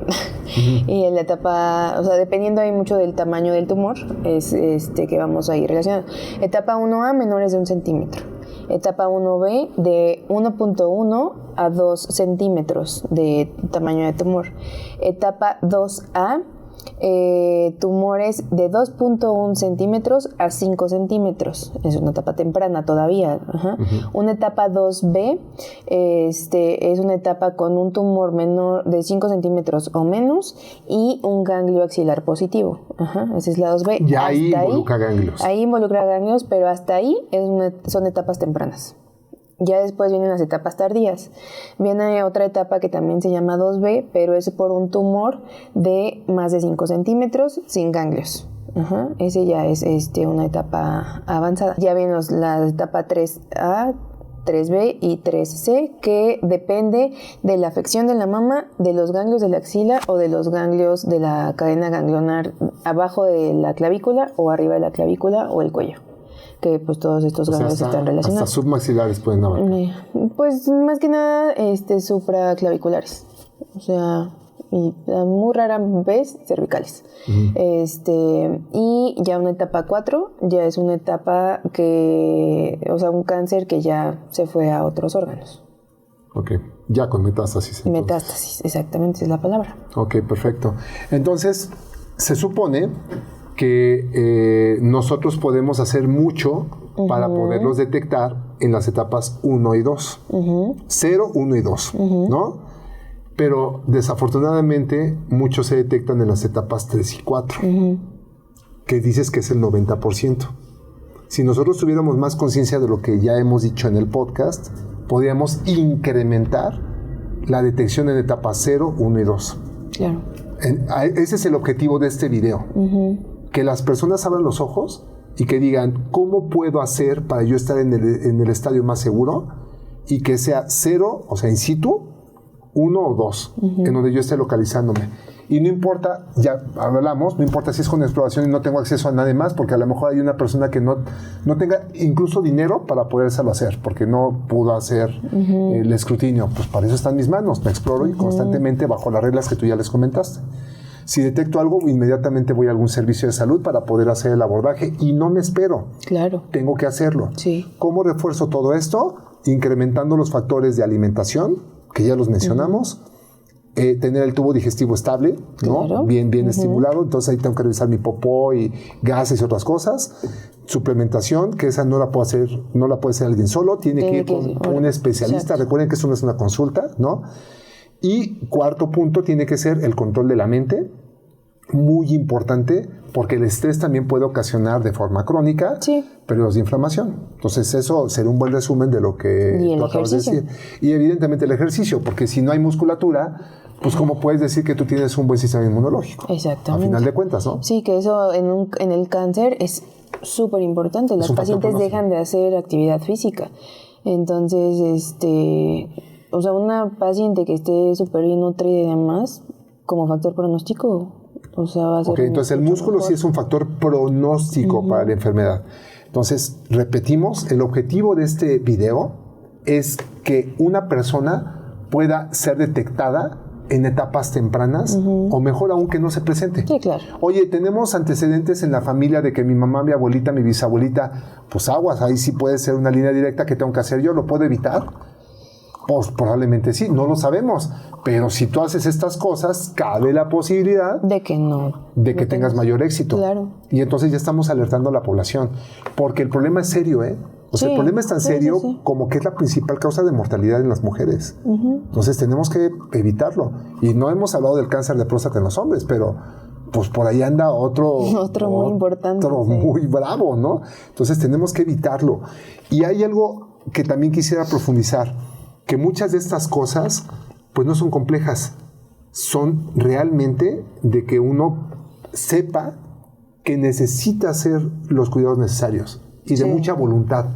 B: Y en la etapa, o sea, dependiendo ahí mucho del tamaño del tumor, es que vamos a ir relacionando. Etapa 1A menores de 1 centímetro. Etapa 1B de 1.1 a 2 centímetros de tamaño de tumor. Etapa 2A, tumores de 2.1 centímetros a 5 centímetros. Es una etapa temprana todavía. Una etapa 2B es una etapa con un tumor menor de 5 centímetros o menos y un ganglio axilar positivo. Esa es la 2B.
A: Ya ahí involucra ganglios.
B: Ahí involucra ganglios, pero hasta ahí son etapas tempranas. Ya después vienen las etapas tardías. Viene otra etapa que también se llama 2B, pero es por un tumor de más de 5 centímetros sin ganglios. Ese ya es una etapa avanzada. Ya viene la etapa 3A, 3B y 3C, que depende de la afección de la mama, de los ganglios de la axila o de los ganglios de la cadena ganglionar abajo de la clavícula o arriba de la clavícula o el cuello. Que pues todos estos ganglios están relacionados.
A: Hasta submaxilares pueden abarcar.
B: Pues más que nada supraclaviculares. O sea, y muy rara vez cervicales. Y ya una etapa 4 ya es una etapa un cáncer que ya se fue a otros órganos.
A: Ok, ya con metástasis. Entonces.
B: Metástasis, exactamente, es la palabra.
A: Ok, perfecto. Entonces, se supone que nosotros podemos hacer mucho para poderlos detectar en las etapas 1 y 2. 0, 1 y 2, ¿no? Pero desafortunadamente muchos se detectan en las etapas 3 y 4, que dices que es el 90%. Si nosotros tuviéramos más conciencia de lo que ya hemos dicho en el podcast, podríamos incrementar la detección en etapas 0, 1 y 2.
B: Claro.
A: Ese es el objetivo de este video. Que las personas abran los ojos y que digan, ¿cómo puedo hacer para yo estar en el estadio más seguro? Y que sea 0, o sea, in situ, 1 o 2, en donde yo esté localizándome. Y no importa, ya hablamos, no importa si es con exploración y no tengo acceso a nadie más, porque a lo mejor hay una persona que no tenga incluso dinero para podérselo hacer, porque no pudo hacer el escrutinio. Pues para eso están mis manos, me exploro y constantemente bajo las reglas que tú ya les comentaste. Si detecto algo, inmediatamente voy a algún servicio de salud para poder hacer el abordaje y no me espero.
B: Claro.
A: Tengo que hacerlo.
B: Sí.
A: ¿Cómo refuerzo todo esto? Incrementando los factores de alimentación, que ya los mencionamos. Tener el tubo digestivo estable, ¿no?
B: Claro.
A: Bien estimulado. Entonces ahí tengo que revisar mi popó y gases y otras cosas. Suplementación, que esa no la puede hacer alguien solo. Tiene que ir con un especialista. Exacto. Recuerden que eso no es una consulta, ¿no? Y cuarto punto tiene que ser el control de la mente, muy importante, porque el estrés también puede ocasionar de forma crónica periodos de inflamación. Entonces eso sería un buen resumen de lo que tú acabas de decir. Y evidentemente el ejercicio, porque si no hay musculatura, pues ¿cómo puedes decir que tú tienes un buen sistema inmunológico?
B: Exactamente.
A: A final de cuentas, ¿no?
B: Sí, que eso en el cáncer es súper importante. Las pacientes dejan de hacer actividad física. Entonces, una paciente que esté súper bien nutrida y demás, como factor pronóstico, O sea, va a ser...
A: Ok, entonces el músculo
B: mejor.
A: sí es un factor pronóstico para la enfermedad. Entonces, repetimos, el objetivo de este video es que una persona pueda ser detectada en etapas tempranas o mejor aún que no se presente.
B: Sí, claro.
A: Oye, tenemos antecedentes en la familia de que mi mamá, mi abuelita, mi bisabuelita, pues aguas, ahí sí puede ser una línea directa que tengo que hacer yo, ¿lo puedo evitar? Pues probablemente sí, no lo sabemos, pero si tú haces estas cosas, cabe la posibilidad
B: De que no.
A: de que tengas mayor éxito.
B: Claro.
A: Y entonces ya estamos alertando a la población, porque el problema es serio, ¿eh? O sea,
B: Sí,
A: el problema es tan
B: sí,
A: serio
B: sí.
A: como que es la principal causa de mortalidad en las mujeres. Entonces tenemos que evitarlo. Y no hemos hablado del cáncer de próstata en los hombres, pero pues por ahí anda otro
B: Muy importante.
A: otro
B: Sí.
A: muy bravo, ¿no? Entonces tenemos que evitarlo. Y hay algo que también quisiera profundizar, que muchas de estas cosas pues no son complejas, son realmente de que uno sepa que necesita hacer los cuidados necesarios y de
B: Sí.
A: mucha voluntad,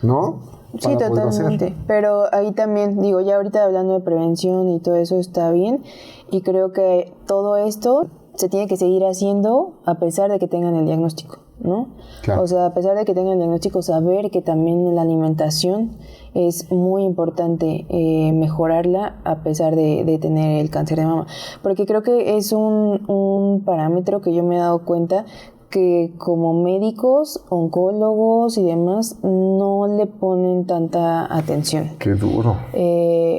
A: ¿no?
B: Sí,
A: Para poderlo hacer.
B: totalmente. Pero ahí también, digo, ya ahorita hablando de prevención y todo eso está bien. Y creo que todo esto se tiene que seguir haciendo a pesar de que tengan el diagnóstico, ¿no?
A: Claro.
B: O sea, a pesar de que tengan el diagnóstico, saber que también la alimentación es muy importante mejorarla a pesar de tener el cáncer de mama. Porque creo que es un parámetro que yo me he dado cuenta que como médicos, oncólogos y demás no le ponen tanta atención.
A: Qué duro.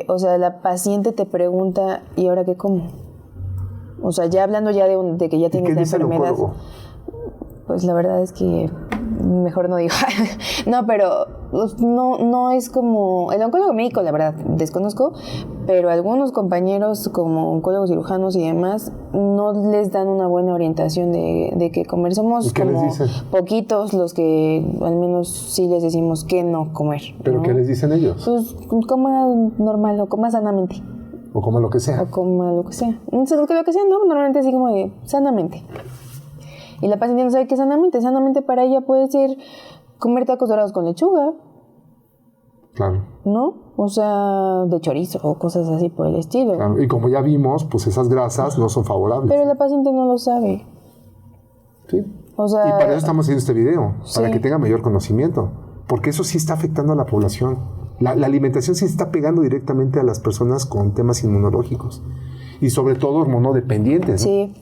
B: O sea, la paciente te pregunta, ¿y ahora qué como? O sea, ya hablando ya de que ya
A: ¿Y
B: tienes
A: qué
B: la
A: dice el
B: enfermedad,
A: oncólogo?
B: pues la verdad es que mejor no digo. No, pero pues, no es como... El oncólogo médico, la verdad, desconozco, pero algunos compañeros como oncólogos cirujanos y demás no les dan una buena orientación de qué comer. Somos
A: ¿Y qué les
B: como
A: dicen?
B: poquitos los que al menos sí les decimos qué no comer.
A: ¿Pero
B: ¿no?
A: qué les dicen ellos?
B: Pues coma normal o coma sanamente.
A: O como lo que sea.
B: O coma lo que sea. Entonces, lo que sea, ¿no? Normalmente así como de sanamente. Y la paciente no sabe qué es sanamente. Sanamente para ella puede ser comer tacos dorados con lechuga,
A: Claro.
B: ¿no? O sea, de chorizo o cosas así por el estilo.
A: Claro. Y como ya vimos, pues esas grasas no son favorables.
B: Pero la paciente no lo sabe.
A: Sí.
B: O sea,
A: Y para eso estamos haciendo este video, para
B: sí.
A: que tenga mayor conocimiento, porque eso sí está afectando a la población. La alimentación sí está pegando directamente a las personas con temas inmunológicos y sobre todo hormonodependientes, ¿no?
B: sí.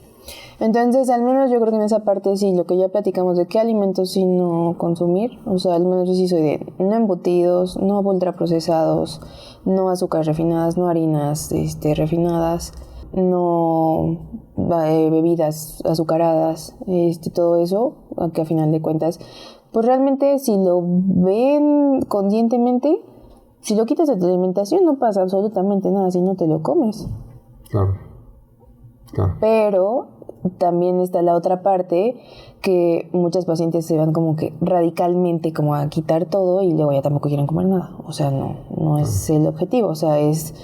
B: Entonces, al menos yo creo que en esa parte sí, lo que ya platicamos de qué alimentos sí no consumir, o sea, al menos yo sí soy de no embutidos, no ultraprocesados, no azúcares refinadas, no harinas refinadas, no bebidas azucaradas, todo eso, que a final de cuentas, pues realmente si lo ven conscientemente, si lo quitas de tu alimentación no pasa absolutamente nada si no te lo comes.
A: Claro. Claro.
B: Pero también está la otra parte que muchas pacientes se van como que radicalmente como a quitar todo y luego ya tampoco quieren comer nada. O sea, no es el objetivo. O sea, es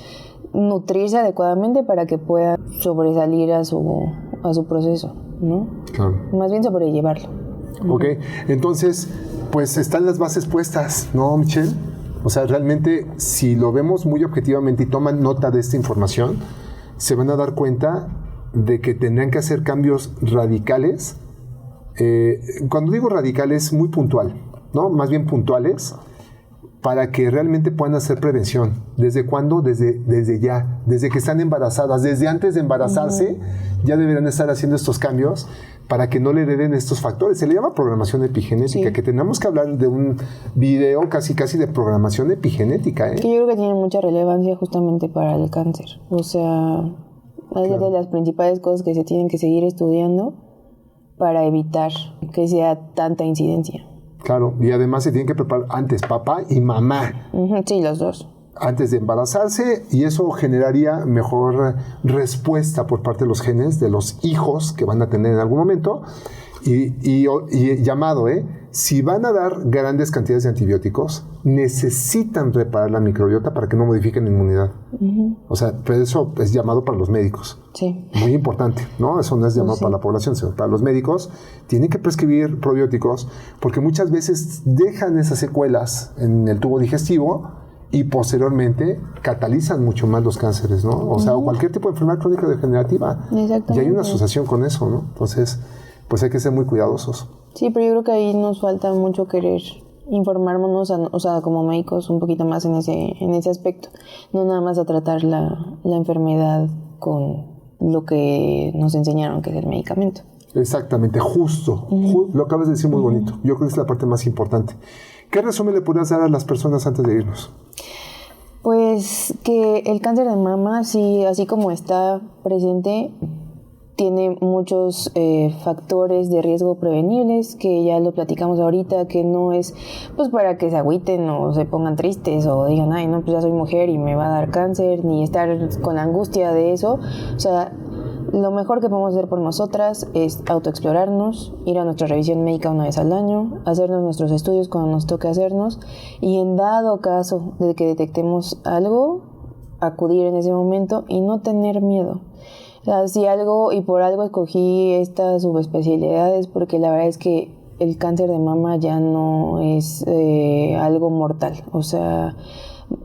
B: nutrirse adecuadamente para que pueda sobresalir a su proceso, ¿no?
A: Claro.
B: Más bien sobrellevarlo.
A: Ok, entonces, pues están las bases puestas, ¿no, Michelle? O sea, realmente, si lo vemos muy objetivamente y toman nota de esta información, se van a dar cuenta de que tendrán que hacer cambios radicales. Cuando digo radicales, muy puntual, ¿no? Más bien puntuales, para que realmente puedan hacer prevención. ¿Desde cuándo? Desde ya, desde que están embarazadas, desde antes de embarazarse, ya deberán estar haciendo estos cambios para que no le hereden estos factores. Se le llama programación epigenética,
B: Sí.
A: que tenemos que hablar de un video casi de programación epigenética, ¿eh?
B: Que yo creo que tiene mucha relevancia justamente para el cáncer. O sea, es de las principales cosas que se tienen que seguir estudiando para evitar que sea tanta incidencia.
A: Claro, y además se tienen que preparar antes papá y mamá,
B: Sí, los dos.
A: antes de embarazarse, y eso generaría mejor respuesta por parte de los genes de los hijos que van a tener en algún momento. Y llamado, si van a dar grandes cantidades de antibióticos, necesitan reparar la microbiota para que no modifiquen la inmunidad. O sea, pero eso es llamado para los médicos.
B: Sí.
A: Muy importante, ¿no? Eso no es llamado
B: Sí.
A: para la población, sino para los médicos. Tienen que prescribir probióticos porque muchas veces dejan esas secuelas en el tubo digestivo y posteriormente catalizan mucho más los cánceres, ¿no? O sea, o cualquier tipo de enfermedad crónica degenerativa.
B: Exactamente.
A: Y hay una asociación con eso, ¿no? Entonces, pues hay que ser muy cuidadosos.
B: Sí, pero yo creo que ahí nos falta mucho querer informarnos, o sea, como médicos, un poquito más en ese aspecto. No nada más a tratar la enfermedad con lo que nos enseñaron que es el medicamento.
A: Exactamente, justo. Lo acabas de decir muy bonito. Yo creo que es la parte más importante. ¿Qué resumen le podrías dar a las personas antes de irnos?
B: Pues que el cáncer de mama, sí, así como está presente, tiene muchos factores de riesgo prevenibles, que ya lo platicamos ahorita, que no es pues para que se agüiten o se pongan tristes o digan, ay, no, pues ya soy mujer y me va a dar cáncer, ni estar con la angustia de eso. O sea, lo mejor que podemos hacer por nosotras es autoexplorarnos, ir a nuestra revisión médica una vez al año, hacernos nuestros estudios cuando nos toque hacernos y en dado caso de que detectemos algo, acudir en ese momento y no tener miedo. O sea, si algo, y por algo escogí estas subespecialidades, porque la verdad es que el cáncer de mama ya no es algo mortal. O sea,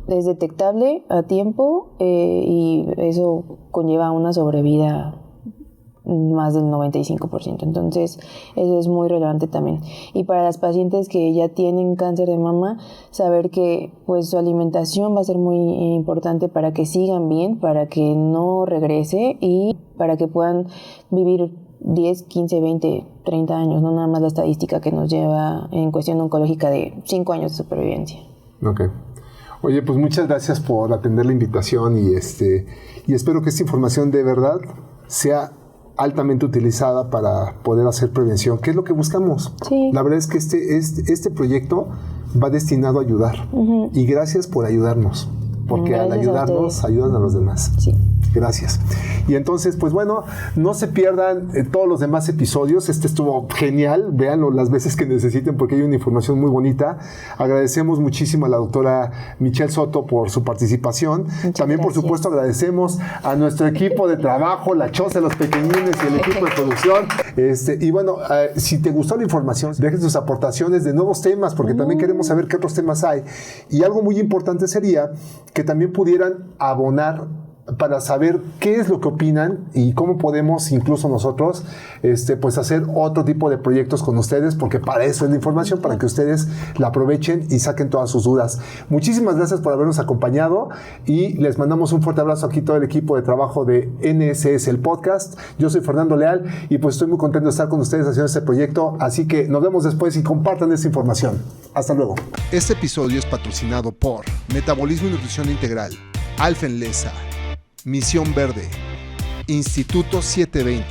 B: es detectable a tiempo y eso conlleva una sobrevida más del 95%. Entonces, eso es muy relevante también. Y para las pacientes que ya tienen cáncer de mama, saber que pues su alimentación va a ser muy importante para que sigan bien, para que no regrese y para que puedan vivir 10, 15, 20, 30 años, no nada más la estadística que nos lleva en cuestión oncológica de 5 años de supervivencia.
A: Ok. Oye, pues muchas gracias por atender la invitación y espero que esta información de verdad sea altamente utilizada para poder hacer prevención, que es lo que buscamos.
B: Sí.
A: La verdad es que este proyecto va destinado a ayudar. Y gracias por ayudarnos, porque al ayudarnos ayudan a los demás.
B: Sí.
A: Gracias. Y entonces, pues bueno, no se pierdan todos los demás episodios. Este estuvo genial. Véanlo las veces que necesiten porque hay una información muy bonita. Agradecemos muchísimo a la doctora Michelle Soto por su participación. También, por supuesto, agradecemos a nuestro equipo de trabajo, la Choza, los pequeñines y el equipo de producción. Y bueno, si te gustó la información, dejen sus aportaciones de nuevos temas porque también queremos saber qué otros temas hay. Y algo muy importante sería que también pudieran abonar para saber qué es lo que opinan y cómo podemos incluso nosotros pues hacer otro tipo de proyectos con ustedes, porque para eso es la información, para que ustedes la aprovechen y saquen todas sus dudas. Muchísimas gracias por habernos acompañado y les mandamos un fuerte abrazo aquí todo el equipo de trabajo de NSS, el podcast. Yo soy Fernando Leal y pues estoy muy contento de estar con ustedes haciendo este proyecto, así que nos vemos después y compartan esta información. Hasta luego. Este episodio es patrocinado por Metabolismo y Nutrición Integral, Alfen Lesa, Misión Verde, Instituto 720.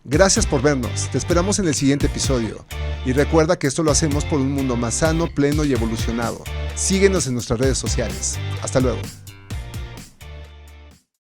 A: Gracias por vernos. Te esperamos en el siguiente episodio. Y recuerda que esto lo hacemos por un mundo más sano, pleno y evolucionado. Síguenos en nuestras redes sociales. Hasta luego.